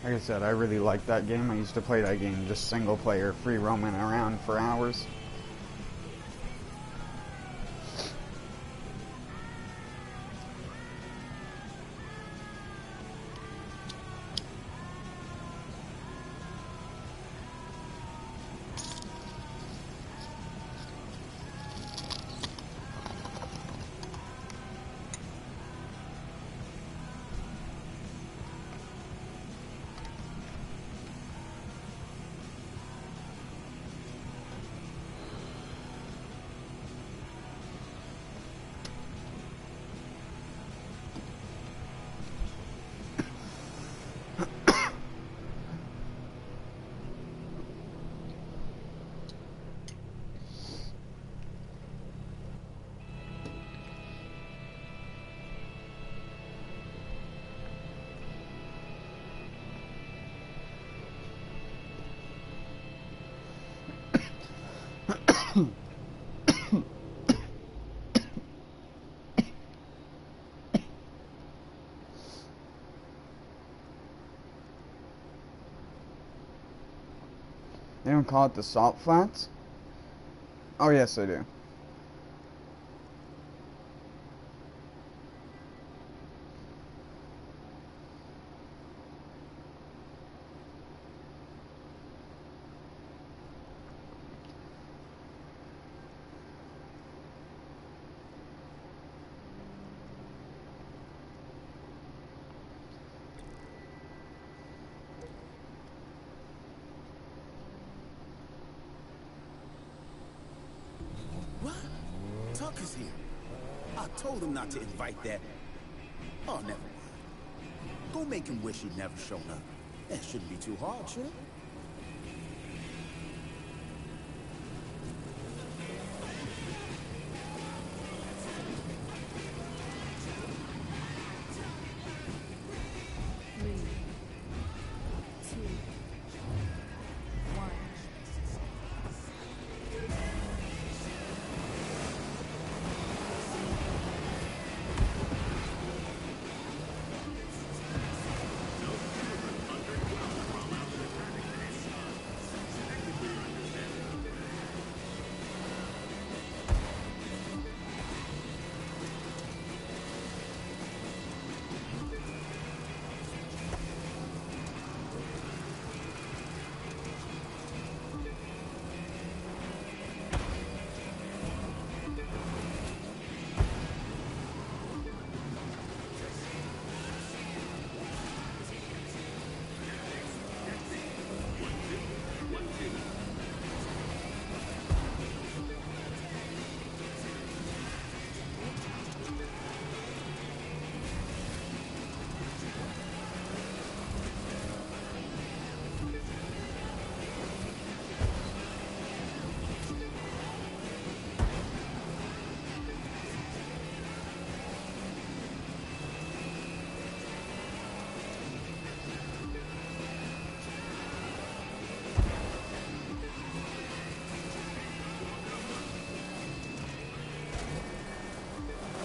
Speaker 1: Like I said, I really liked that game. I used to play that game just single player, free roaming around for hours. They don't call it the Salt Flats? Oh, yes, they do.
Speaker 4: Tucker's here. I told him not to invite that. Oh, never mind. Go make him wish he'd never shown up. That shouldn't be too hard, should it?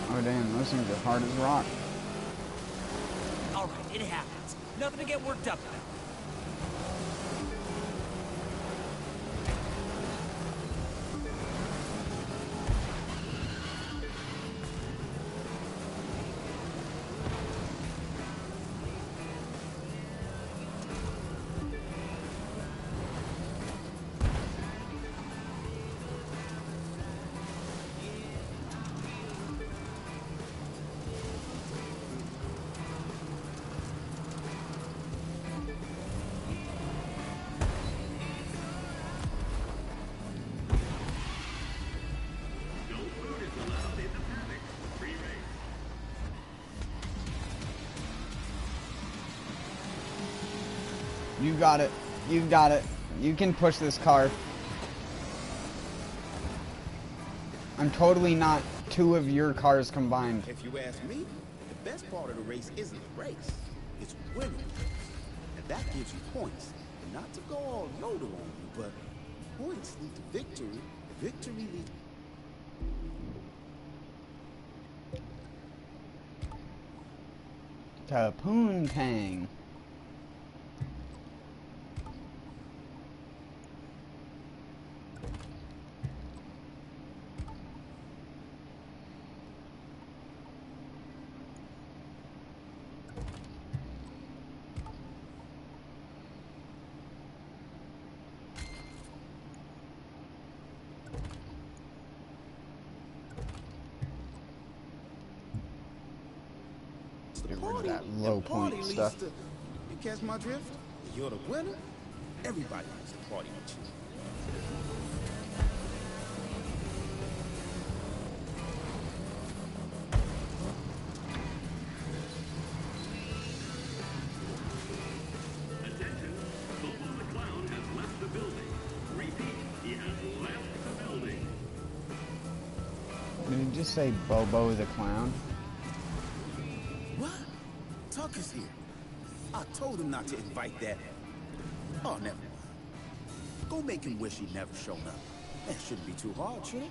Speaker 4: Oh damn, those things are hard as rock.
Speaker 2: All right, it happens. Nothing to get worked up about.
Speaker 1: You got it. You got it. You can push this car. I'm totally not two of your cars combined.
Speaker 4: If you ask me, the best part of the race isn't the race. It's winning the race. And that gives you points. And not to go all Yoda on you, but points lead to victory. Victory leads...
Speaker 1: To Poontang. Get rid of that low point stuff.
Speaker 4: You catch my drift? You're the winner. Everybody wants to party with you.
Speaker 8: Attention, Bobo the Clown has left the building. Repeat, he has left the building.
Speaker 1: Did he just say Bobo the Clown?
Speaker 4: What? Tucker's here. I told him not to invite that. Oh, never mind. Go make him wish he'd never shown up. That shouldn't be too hard, should it?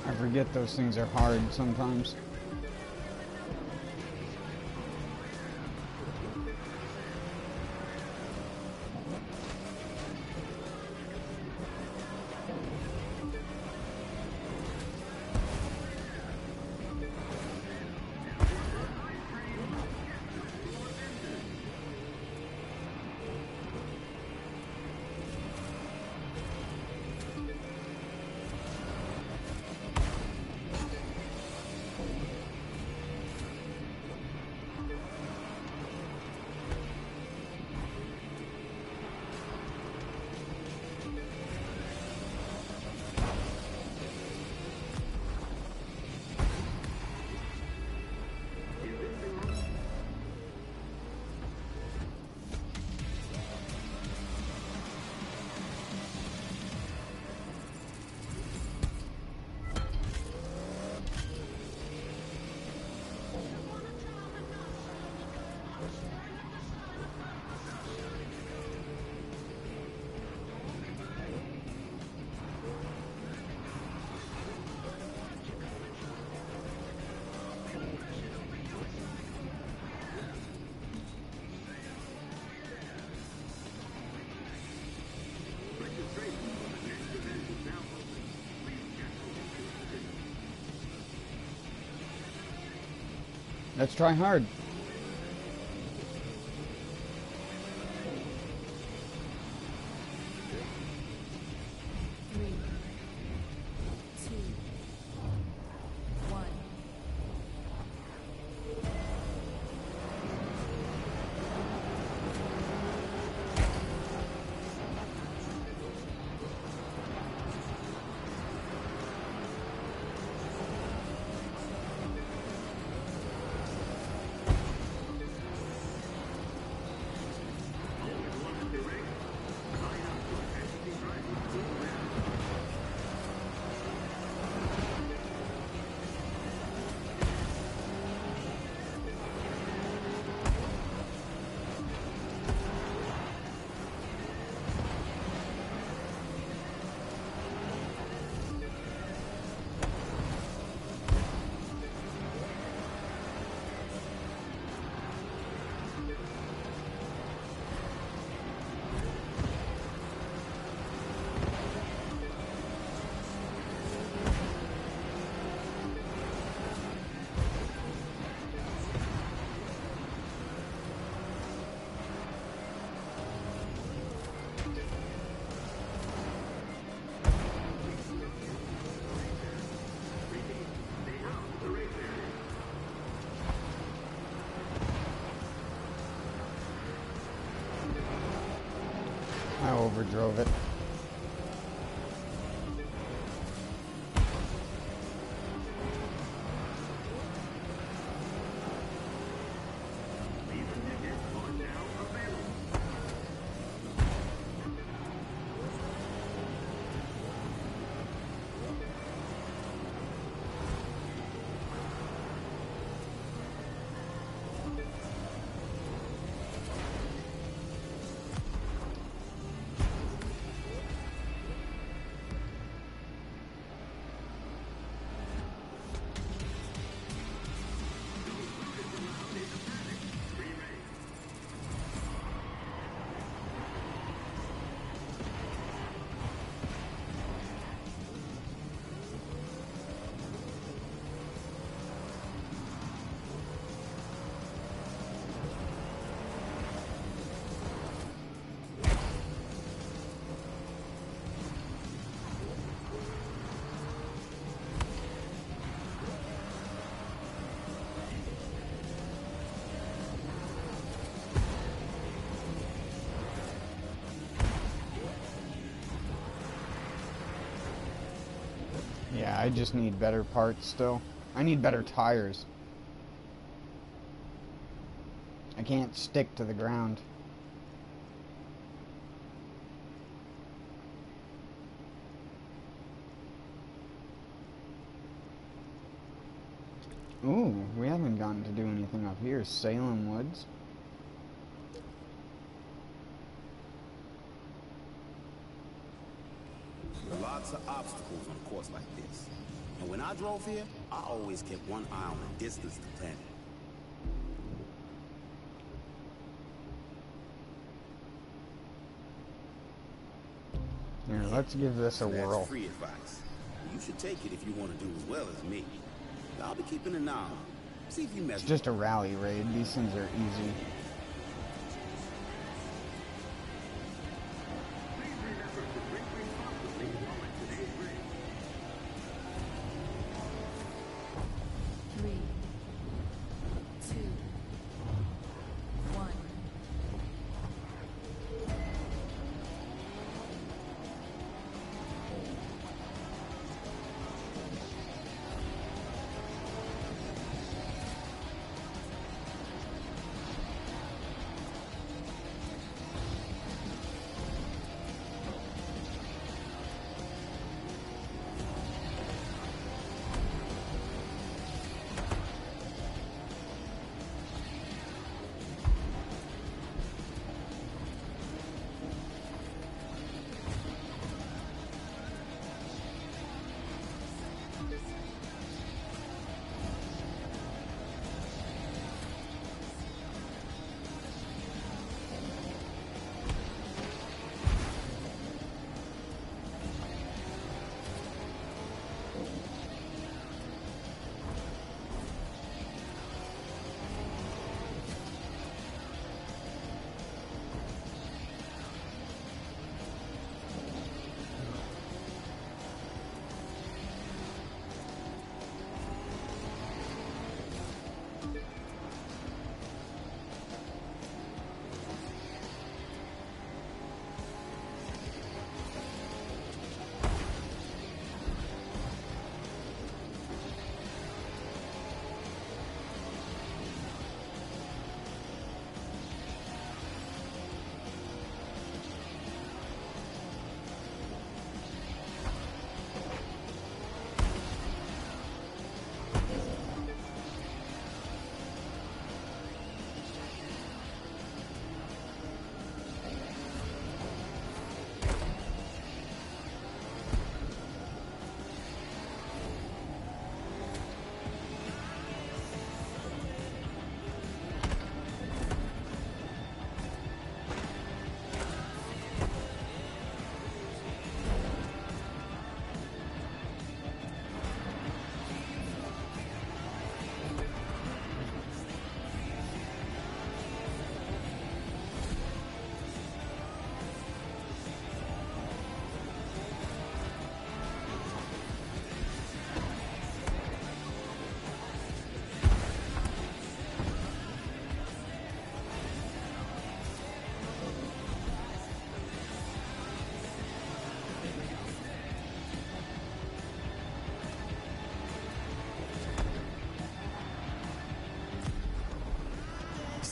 Speaker 1: I forget those things are hard sometimes. Let's try hard. overdrove it. Yeah, I just need better parts still. I need better tires. I can't stick to the ground. Ooh, we haven't gotten to do anything up here. Salem Woods.
Speaker 5: There are lots of obstacles on a course like this. And when I drove here, I always kept one eye on the distance to Planet.
Speaker 1: Here, let's give this a whirl.
Speaker 5: That's free advice. You should take it if you want to do as well as me. I'll be keeping an eye on you. See if you mess
Speaker 1: It's just a rally raid. These things are easy.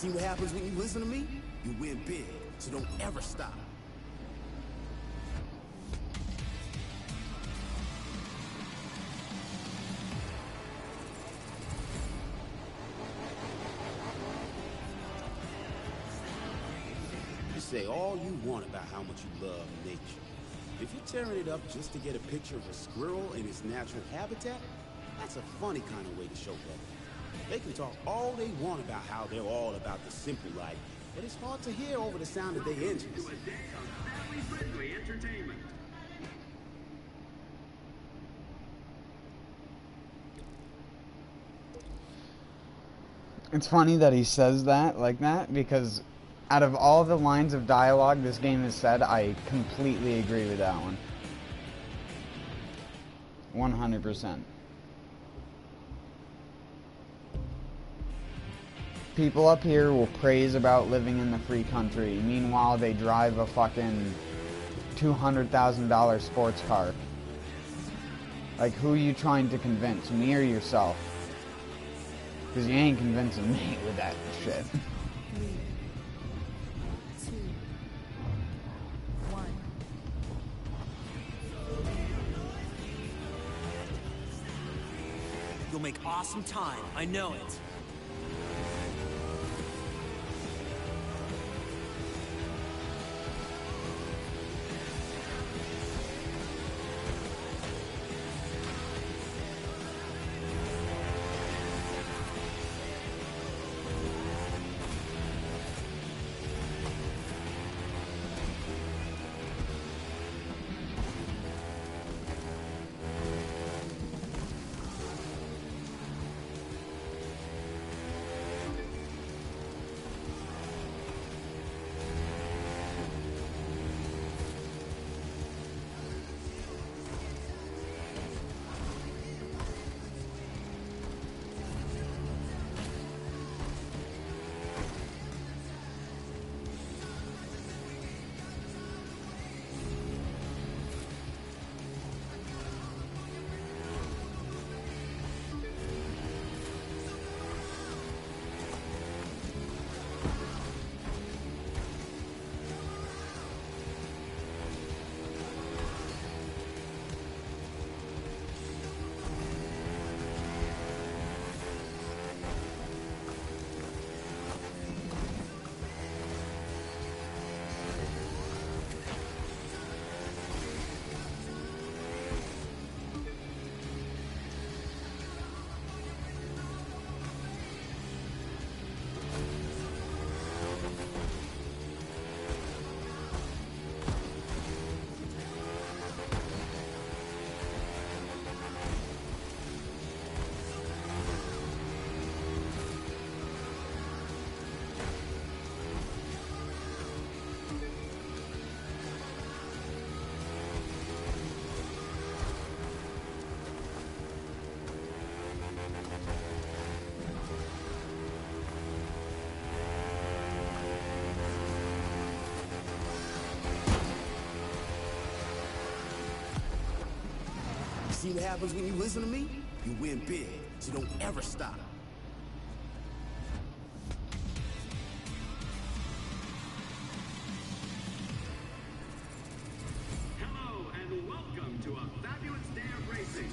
Speaker 5: See what happens when you listen to me? You win big, so don't ever stop. You say all you want about how much you love nature. If you're tearing it up just to get a picture of a squirrel in its natural habitat, that's a funny kind of way to show love. They can talk all they want about how they're all about the simple life, but it's hard to hear over the sound of their engines.
Speaker 8: To a day of family-friendly entertainment.
Speaker 1: It's funny that he says that like that, because out of all the lines of dialogue this game has said, I completely agree with that one. 100%. People up here will praise about living in the free country. Meanwhile, they drive a fucking $200,000 sports car. Like, who are you trying to convince? Me or yourself? Because you ain't convincing me with that shit.
Speaker 6: 3, 2, 1.
Speaker 2: You'll make awesome time. I know it.
Speaker 5: See what happens when you listen to me? You win big, so don't ever stop.
Speaker 8: Hello and welcome to a fabulous day of racing.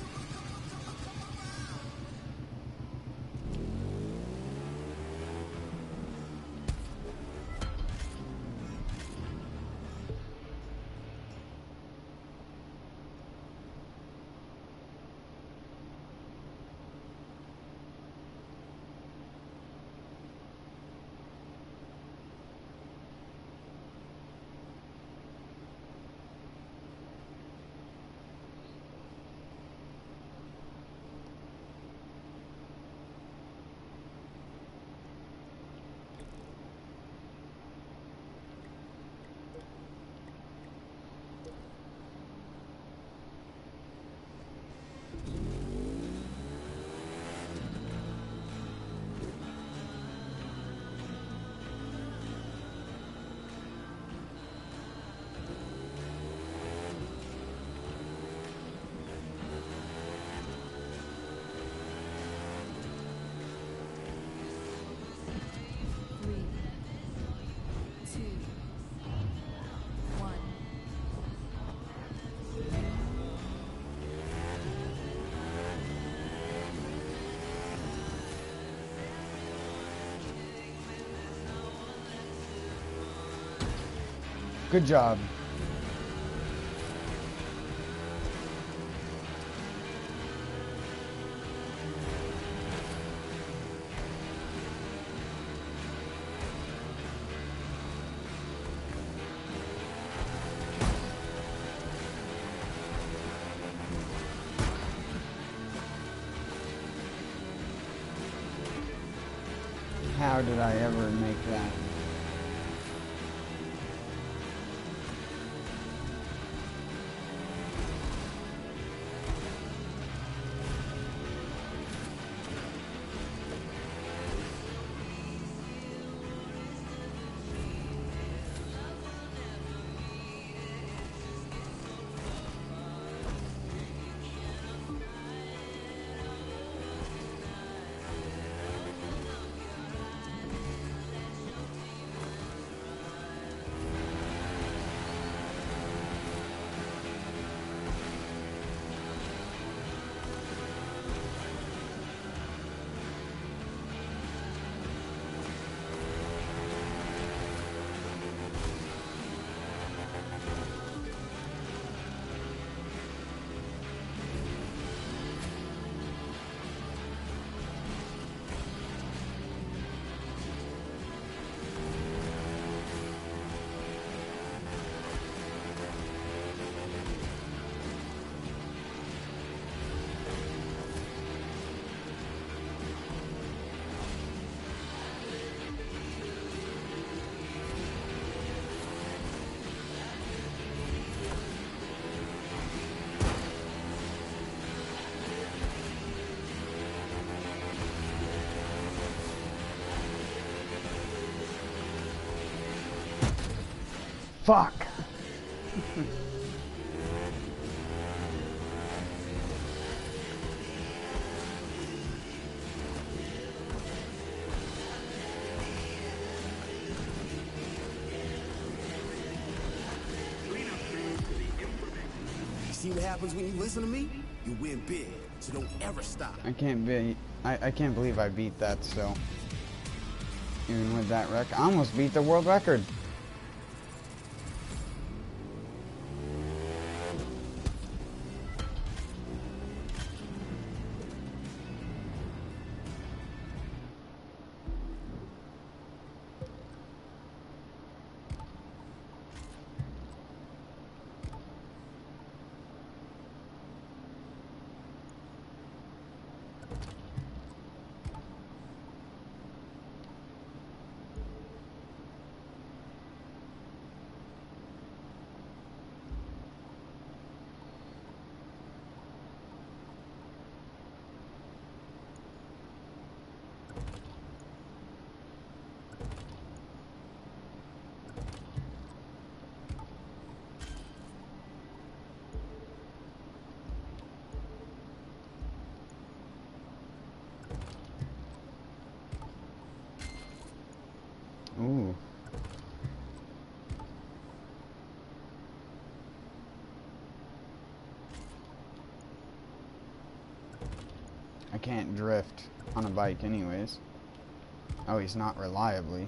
Speaker 1: Good job. How did I ever make that? Fuck.
Speaker 5: You see what happens when you listen to me? You win big, so don't ever stop.
Speaker 1: I can't believe I beat that still. Even with that wreck. I almost beat the world record. Ooh. I can't drift on a bike anyways. Oh, he's not reliably.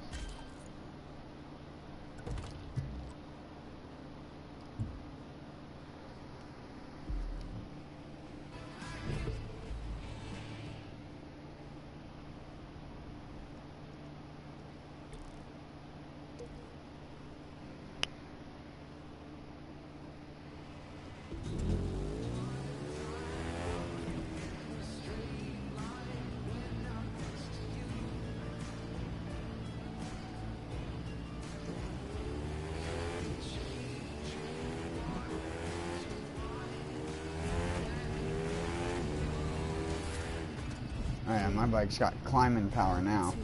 Speaker 1: Oh yeah, my bike's got climbing power now.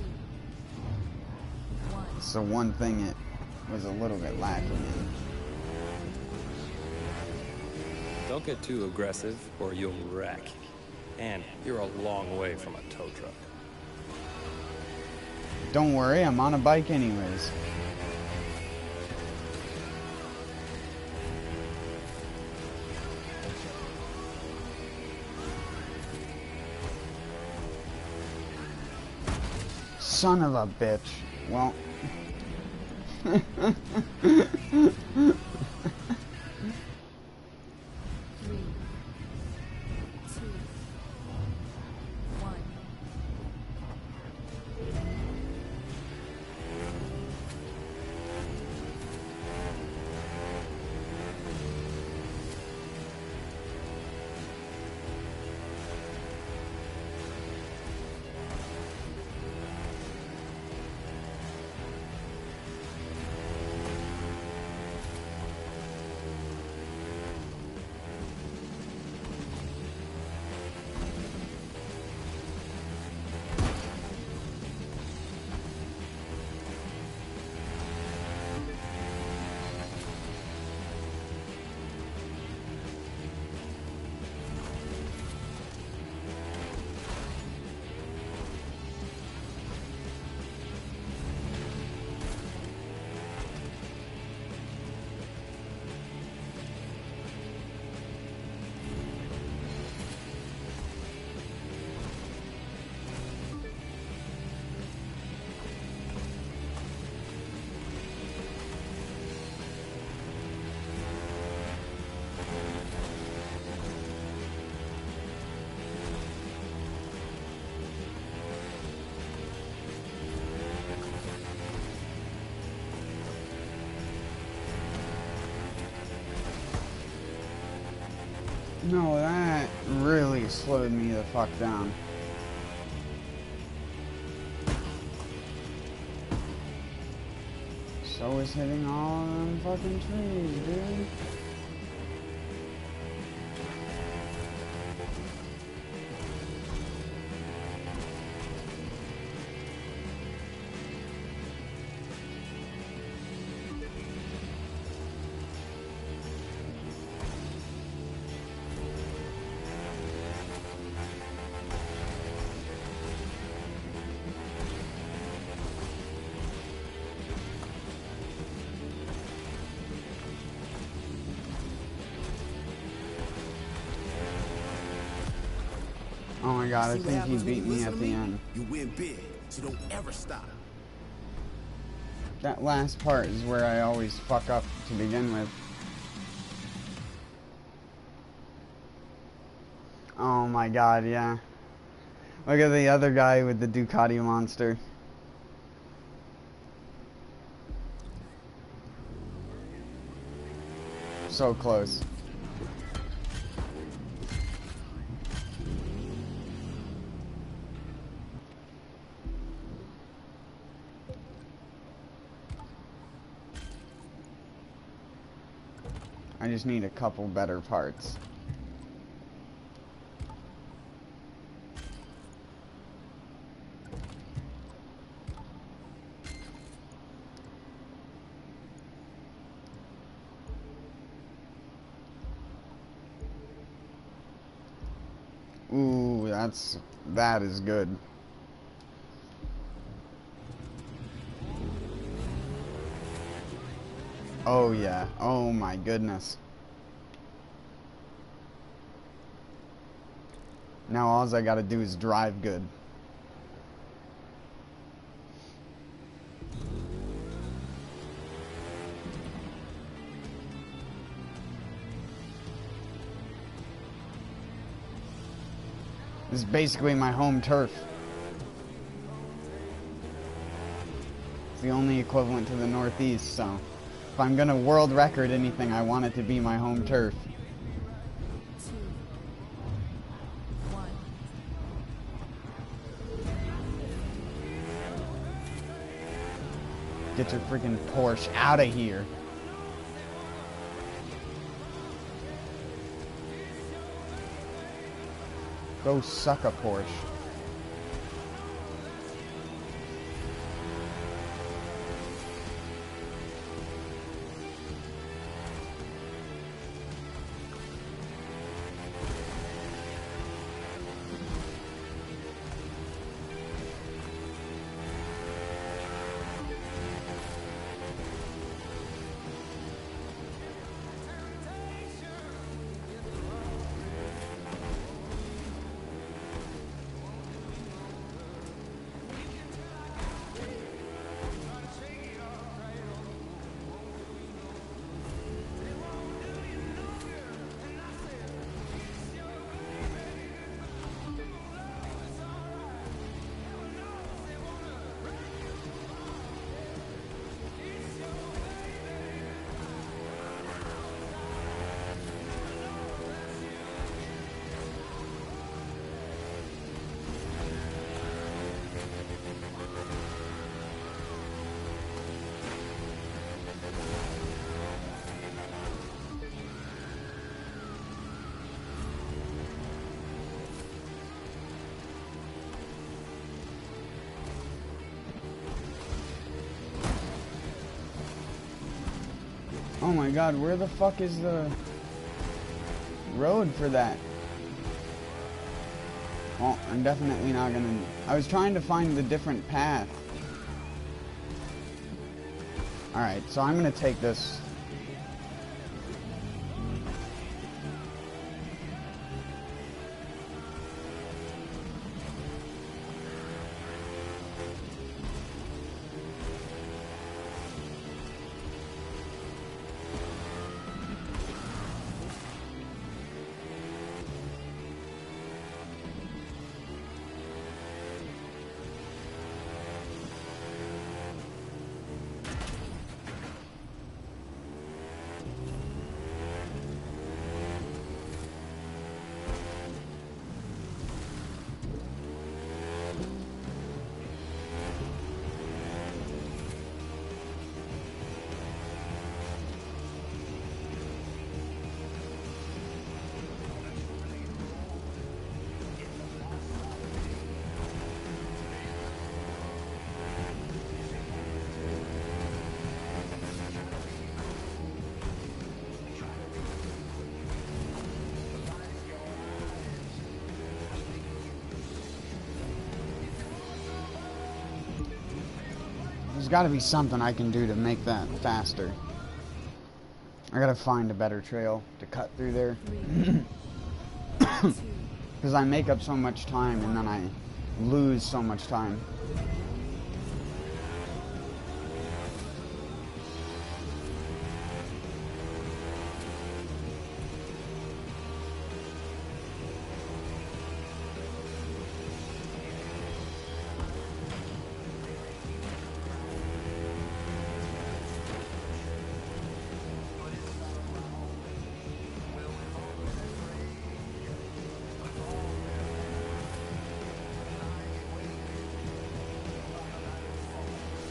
Speaker 1: It's the one thing it was a little bit lacking in.
Speaker 7: Don't get too aggressive or you'll wreck. And you're a long way from a tow truck.
Speaker 1: Don't worry, I'm on a bike anyways. Son of a bitch. Well, No, that really slowed me the fuck down. So is hitting all of them fucking trees, dude. Oh my god, I think he beat me at the end.
Speaker 5: You win big, so don't ever stop.
Speaker 1: That last part is where I always fuck up to begin with. Oh my god, yeah. Look at the other guy with the Ducati monster. So close. I just need a couple better parts. Ooh, that is good. Oh yeah. Oh my goodness. Now all I gotta do is drive good. This is basically my home turf. It's the only equivalent to the Northeast, so if I'm gonna world record anything, I want it to be my home turf.
Speaker 6: 2, 1.
Speaker 1: Get your freaking Porsche out of here. Go suck a Porsche. Oh my god, where the fuck is the road for that? Well, I'm definitely not gonna... I was trying to find the different path. Alright, so I'm gonna take this. There's gotta be something I can do to make that faster. I gotta find a better trail to cut through there. Because I make up so much time and then I lose so much time.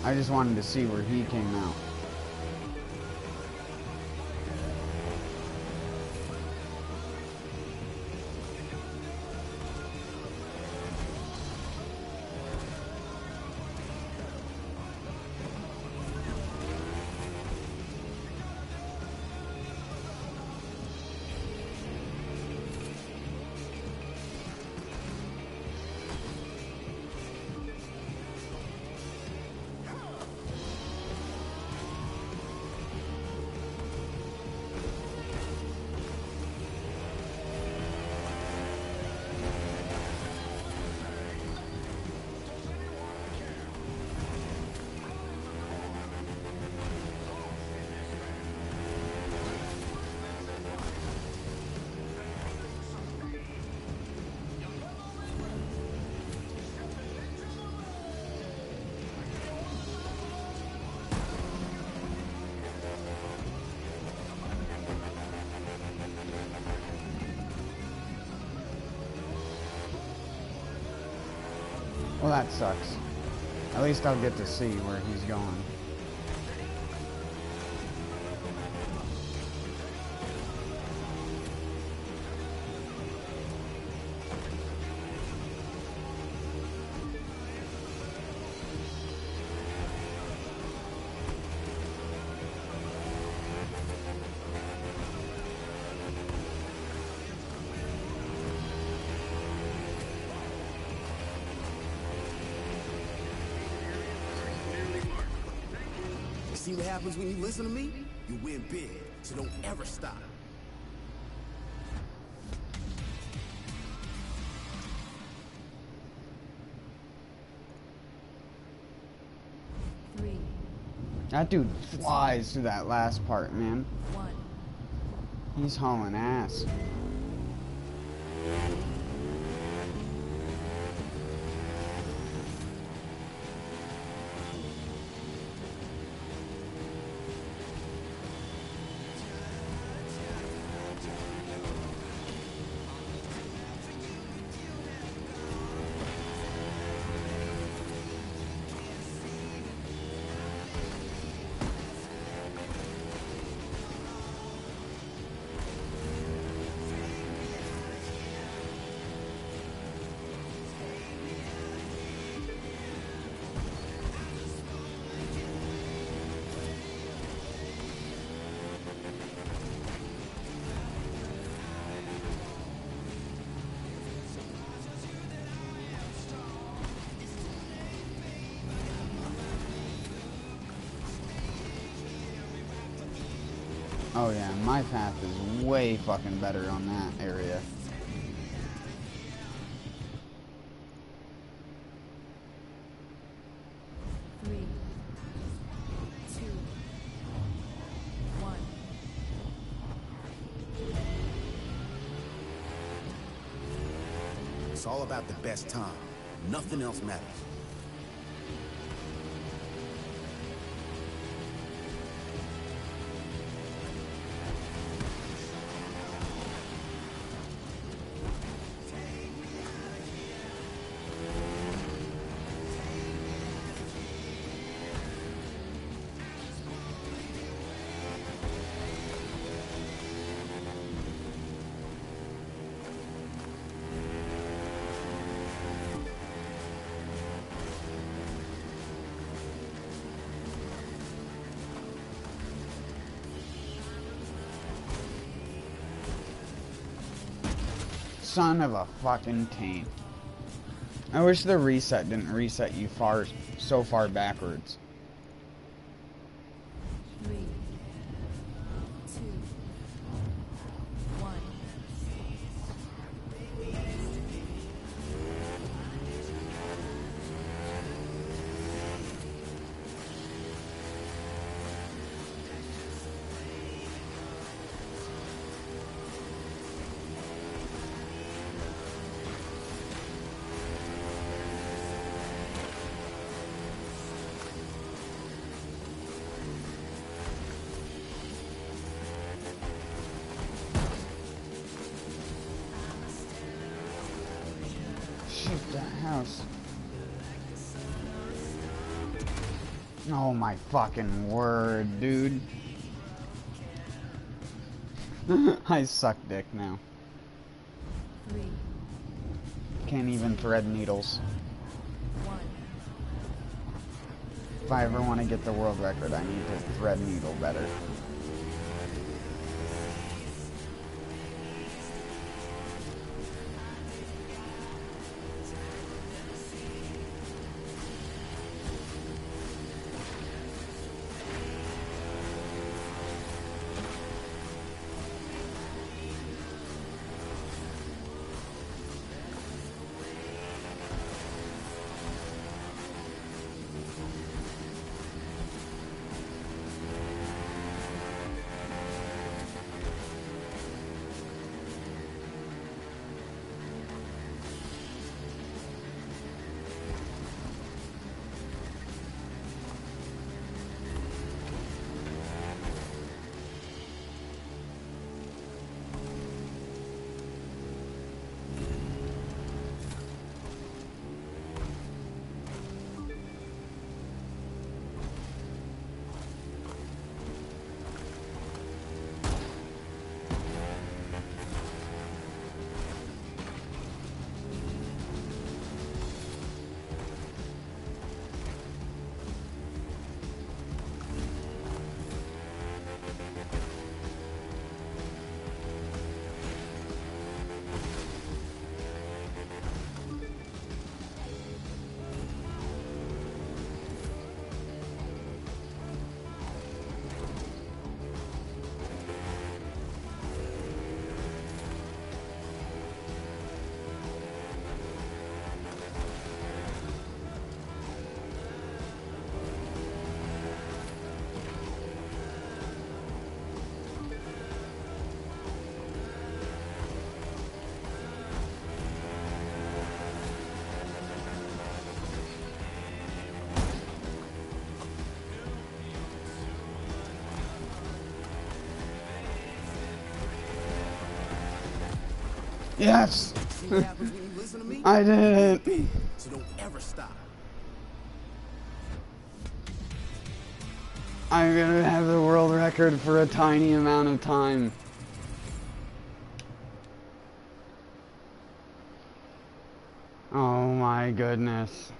Speaker 1: I just wanted to see where he came out. Well, that sucks. At least I'll get to see where he's going.
Speaker 5: See what happens when you listen to me? You win big, so don't ever stop.
Speaker 1: That dude flies through that last part, man. He's hauling ass. Oh yeah, my path is way fucking better on that area.
Speaker 5: It's all about the best time. Nothing else matters.
Speaker 1: Son of a fucking taint. I wish the reset didn't reset you so far backwards.
Speaker 9: 3, 2, 1.
Speaker 1: Shoot that house. Oh my fucking word, dude. I suck dick now.
Speaker 9: 3,
Speaker 1: Can't even thread needles.
Speaker 9: 1.
Speaker 1: If I ever want to get the world record, I need to thread needle better. Yes!
Speaker 5: See what happens when you listen to me?
Speaker 1: I did it!
Speaker 5: So don't ever stop.
Speaker 1: I'm gonna have the world record for a tiny amount of time. Oh my goodness.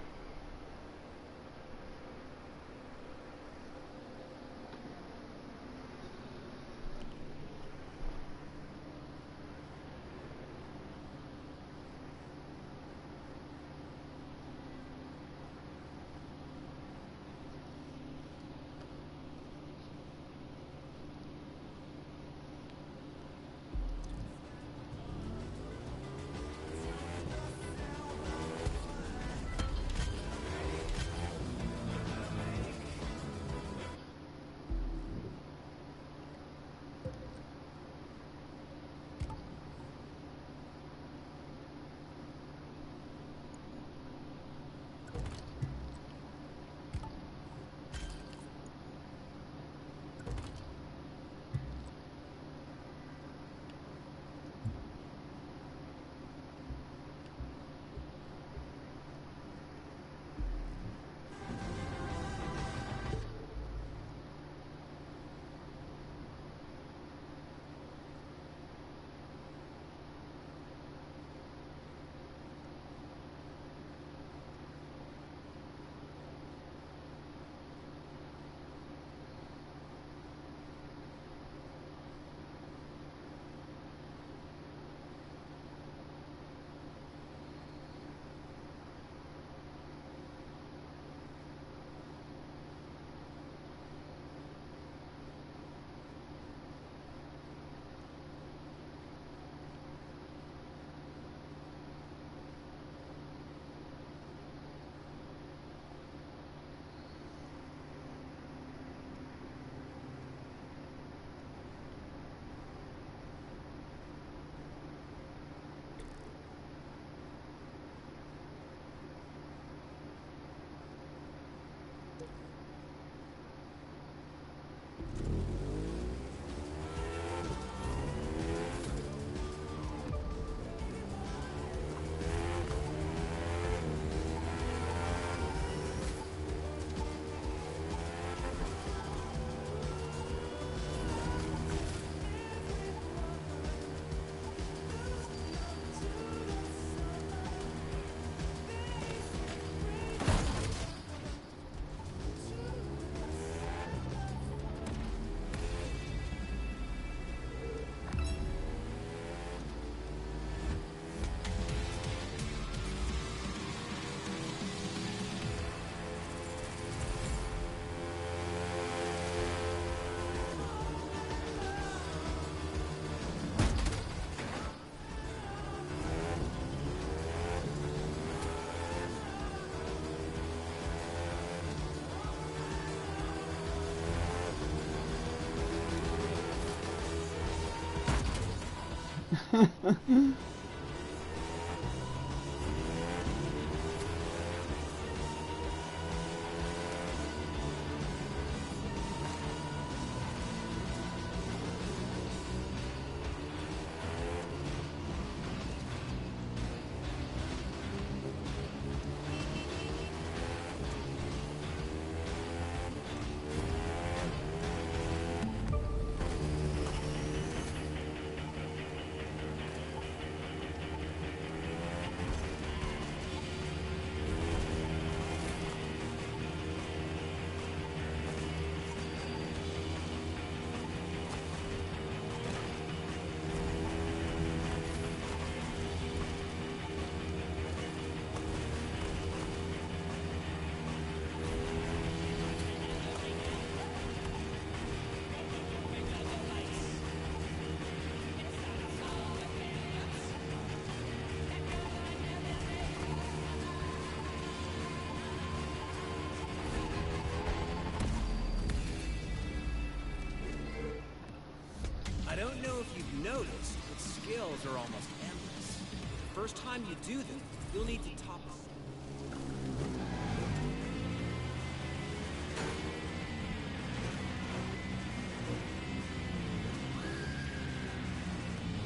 Speaker 2: I don't know if you've noticed, but skills are almost endless. The first time you do them, you'll need to top up.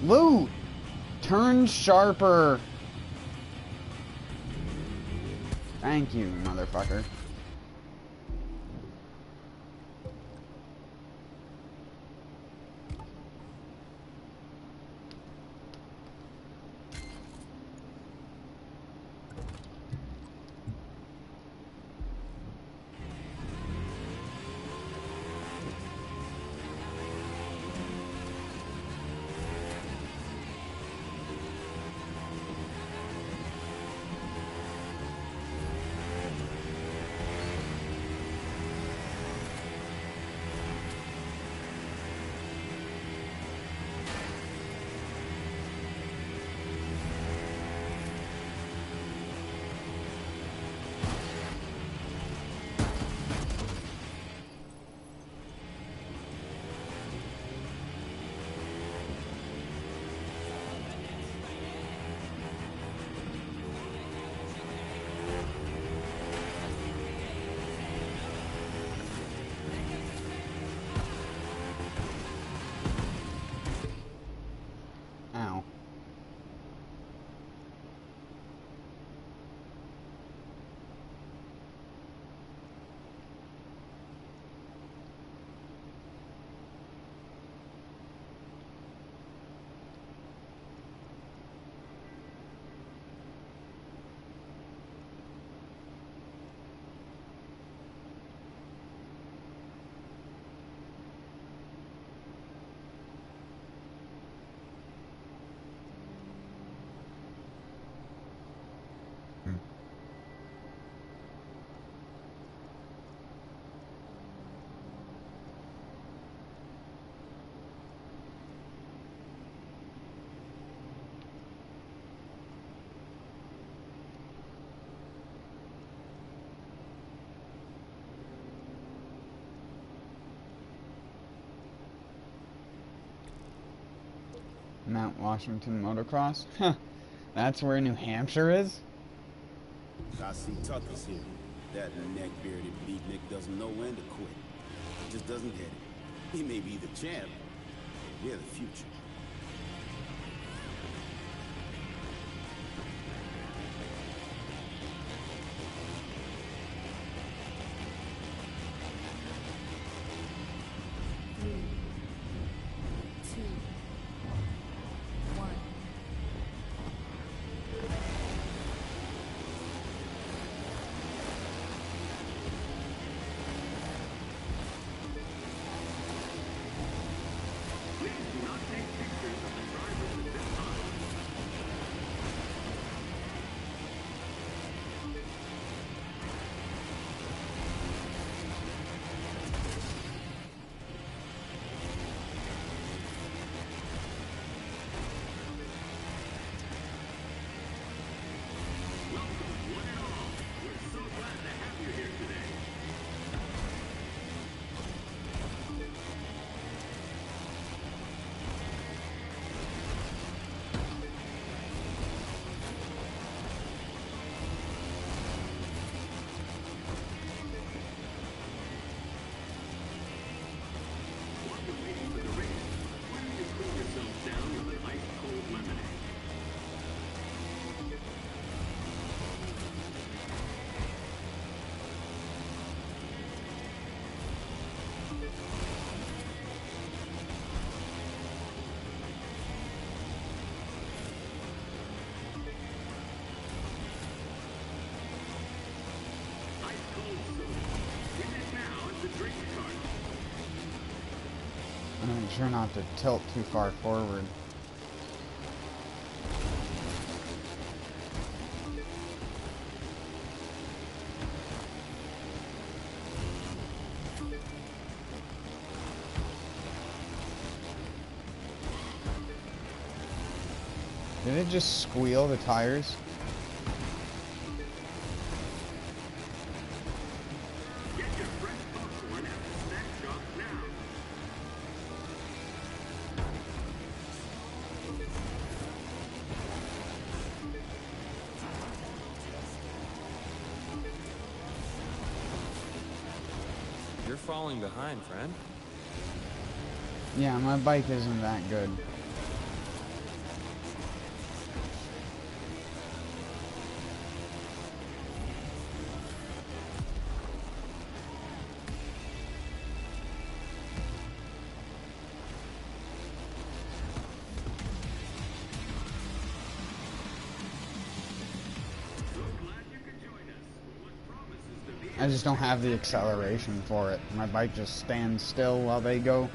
Speaker 1: Loot! Turn sharper! Thank you, motherfucker. Ow. Mount Washington Motocross? Huh. That's where New Hampshire is?
Speaker 5: I see Tucker's here. That neck-bearded beatnik doesn't know when to quit. He just doesn't get it. He may be the champ, but we're the future.
Speaker 8: Please do not take
Speaker 1: And make sure not to tilt too far forward. Did it just squeal the tires?
Speaker 8: Get your fresh popcorn at the snack shop now.
Speaker 7: You're falling behind, friend.
Speaker 1: Yeah, my bike isn't that good. I just don't have the acceleration for it. My bike just stands still while they go.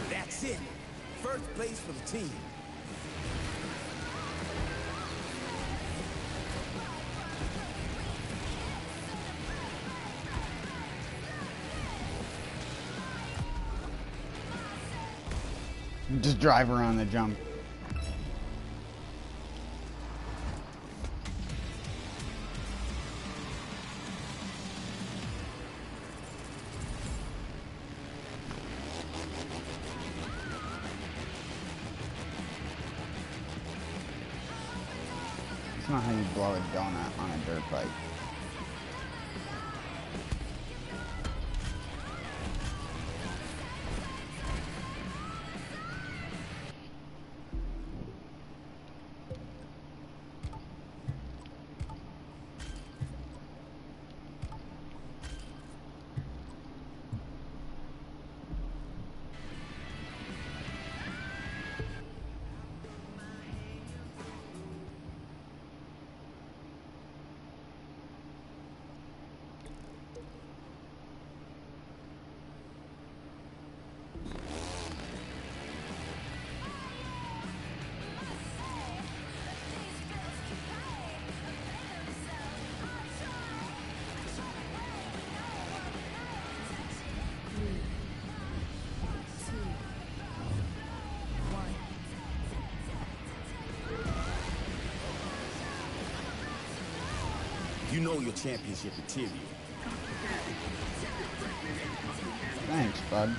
Speaker 5: That's it. First place for the team.
Speaker 1: Just drive around the jump. That's not how you blow a donut on a dirt bike.
Speaker 4: You know your championship material.
Speaker 1: Thanks, bud.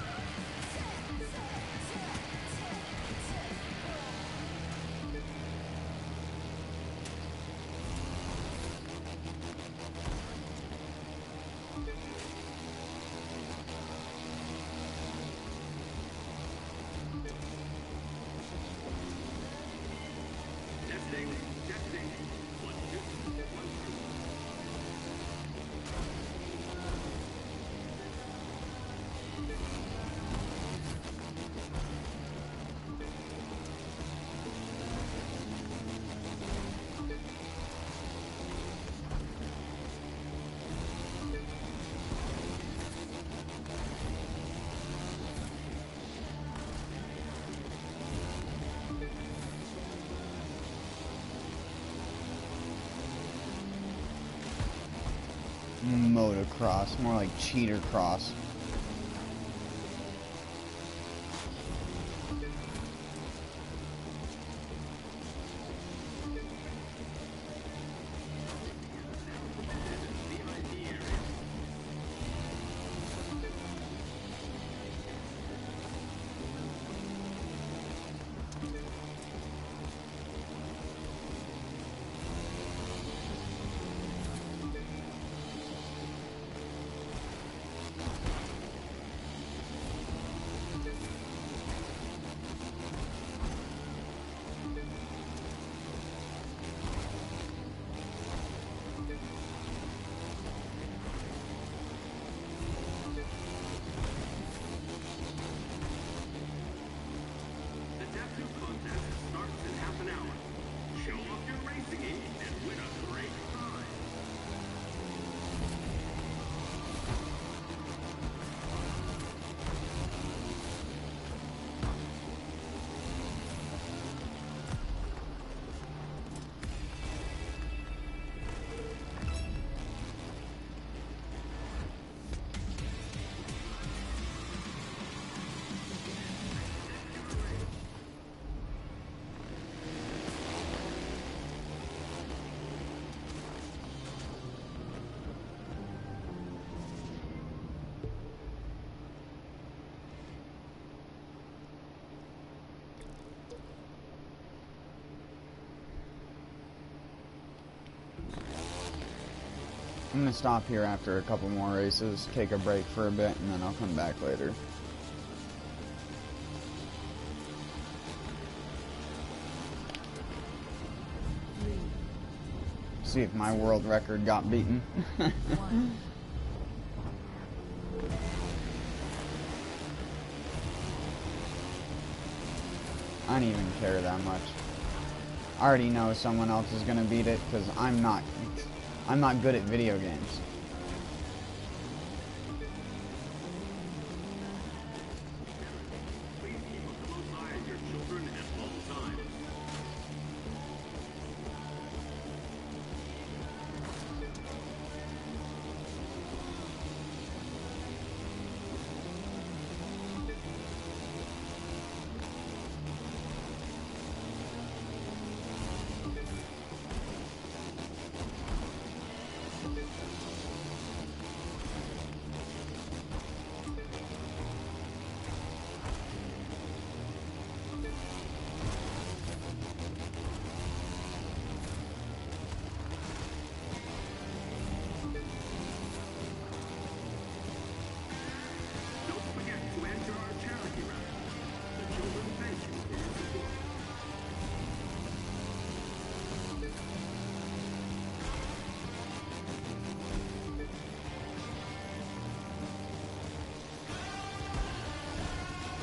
Speaker 1: Motocross, more like cheater cross. I'm gonna stop here after a couple more races, take a break for a bit, and then I'll come back later. See if my world record got beaten. I don't even care that much. I already know someone else is gonna beat it because I'm not good at video games.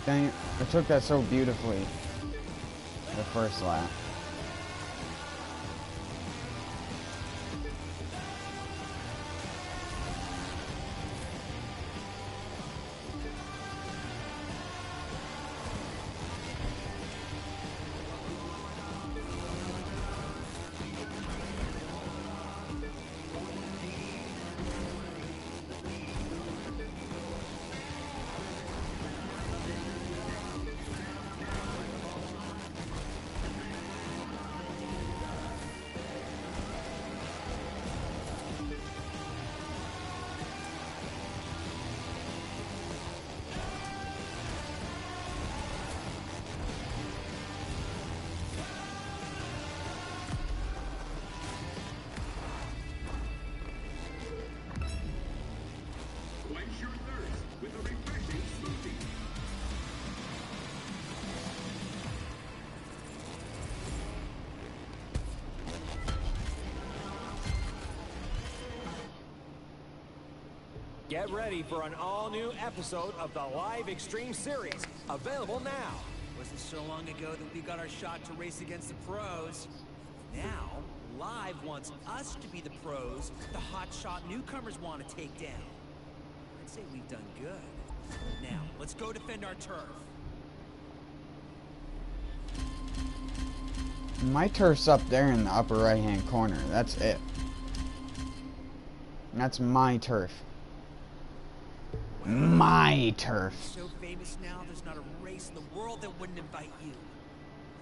Speaker 1: Dang it, I took that so beautifully the first lap.
Speaker 10: Get ready for an all-new episode of the Live Extreme series, available now.
Speaker 2: Wasn't so long ago that we got our shot to race against the pros. Now, Live wants us to be the pros the hotshot newcomers want to take down. I'd say we've done good. Now, let's go defend our turf.
Speaker 1: My turf's up there in the upper right-hand corner. That's it. That's my turf. My turf.
Speaker 2: You're so famous now, there's not a race in the world that wouldn't invite you.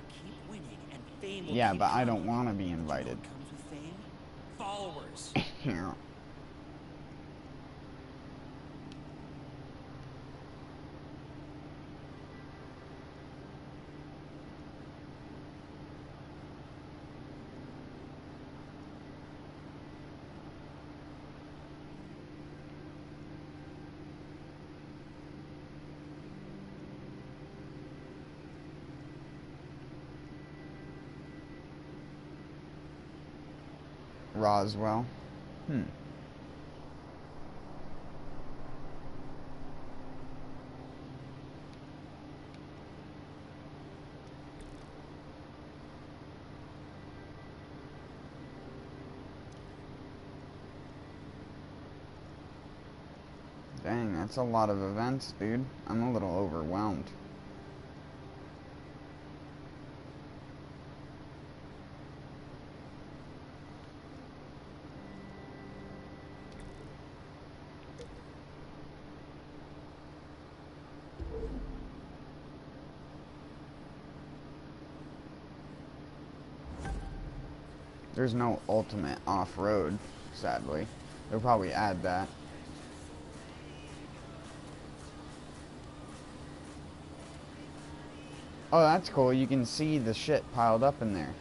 Speaker 2: Keep winning, and fame will
Speaker 1: Yeah,
Speaker 2: keep
Speaker 1: but I
Speaker 2: coming.
Speaker 1: don't want to be
Speaker 2: You know what
Speaker 1: invited.
Speaker 2: comes with fame? Followers.
Speaker 1: Roswell. Dang, that's a lot of events, dude. I'm a little overwhelmed. There's no ultimate off-road, sadly. They'll probably add that. Oh, that's cool. You can see the shit piled up in there.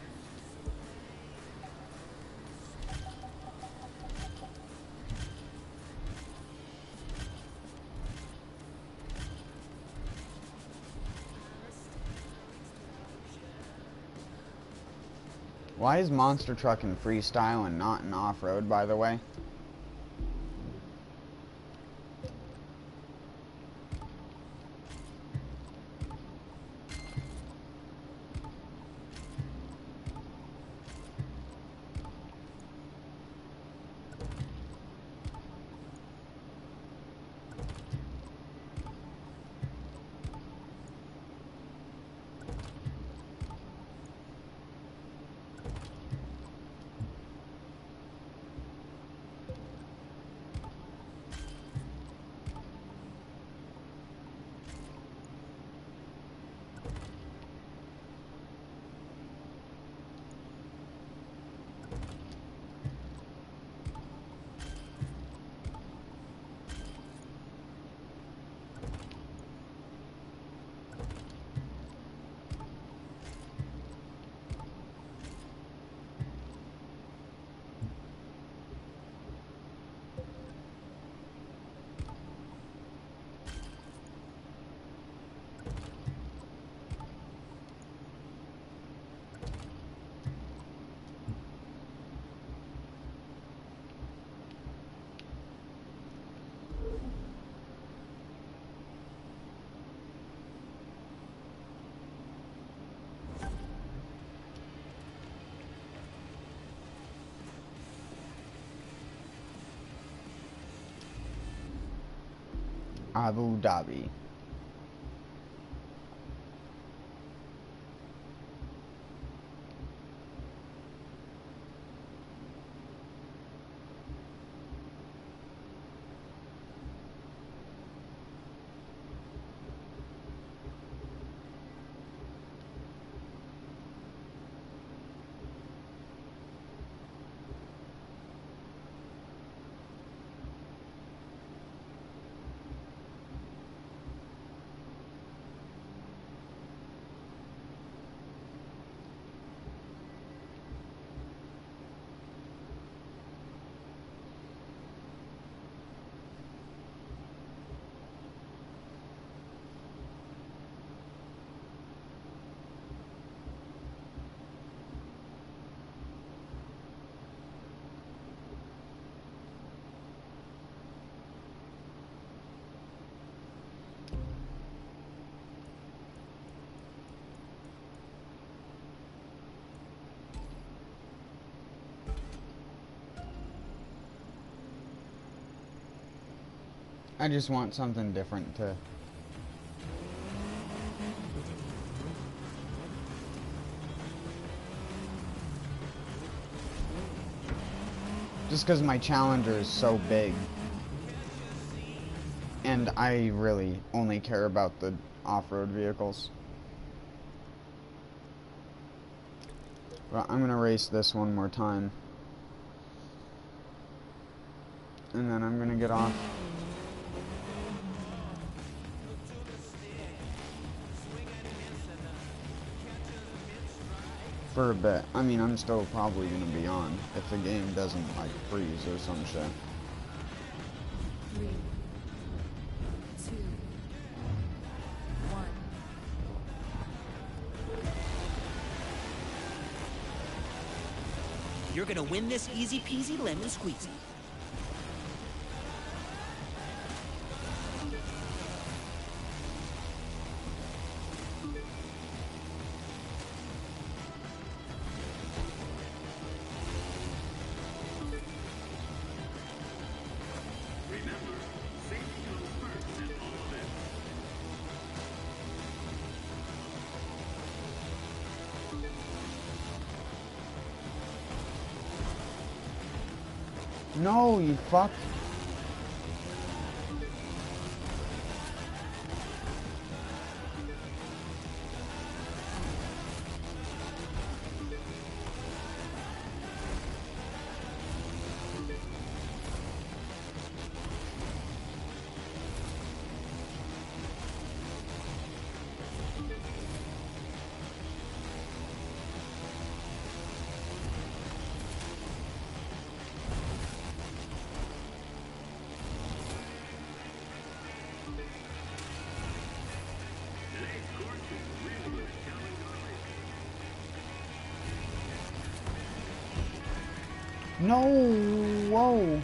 Speaker 1: Why is Monster Truck in freestyle and not in off-road, by the way? Abu Dhabi. I just want something different to... Just because my Challenger is so big. And I really only care about the off-road vehicles. But I'm gonna race this one more time. And then I'm gonna get off. For a bit. I mean, I'm still probably gonna be on if the game doesn't, like, freeze or some shit.
Speaker 9: 3, 2, 1.
Speaker 2: You're gonna win this easy peasy lemon squeezy.
Speaker 8: Remember, safety comes first at all events.
Speaker 1: No, you fuck.
Speaker 8: Today's course is really going to challenge our racing.
Speaker 1: No, whoa.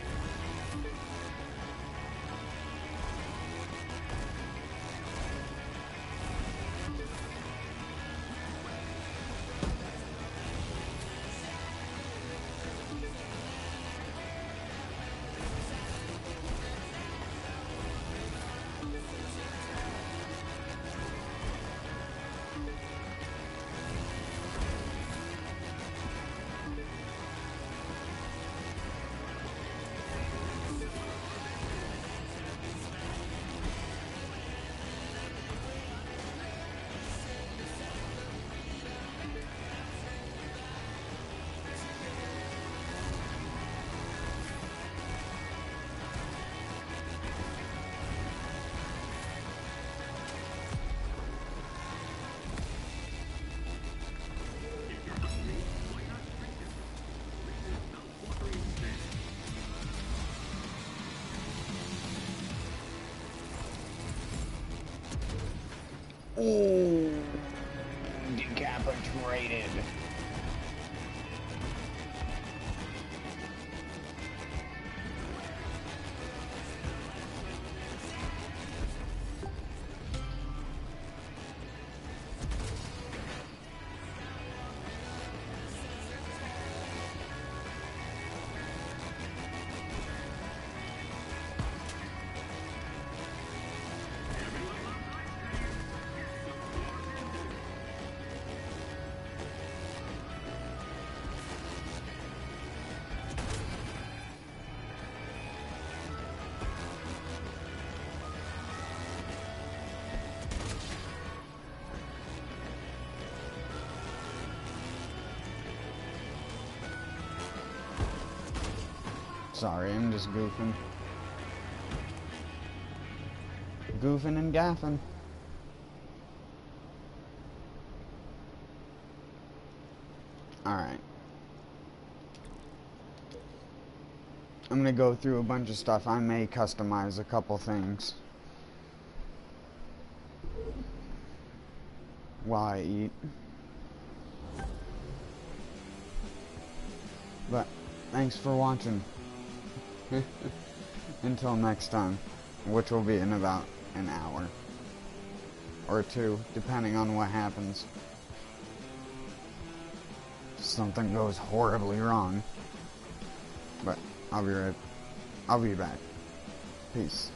Speaker 1: Oh, decapitated. Sorry, I'm just goofing. Goofing and gaffing. Alright. I'm gonna go through a bunch of stuff. I may customize a couple things while I eat. But thanks for watching. Until next time, which will be in about an hour or two, depending on what happens. Something goes horribly wrong. But I'll be back. Peace.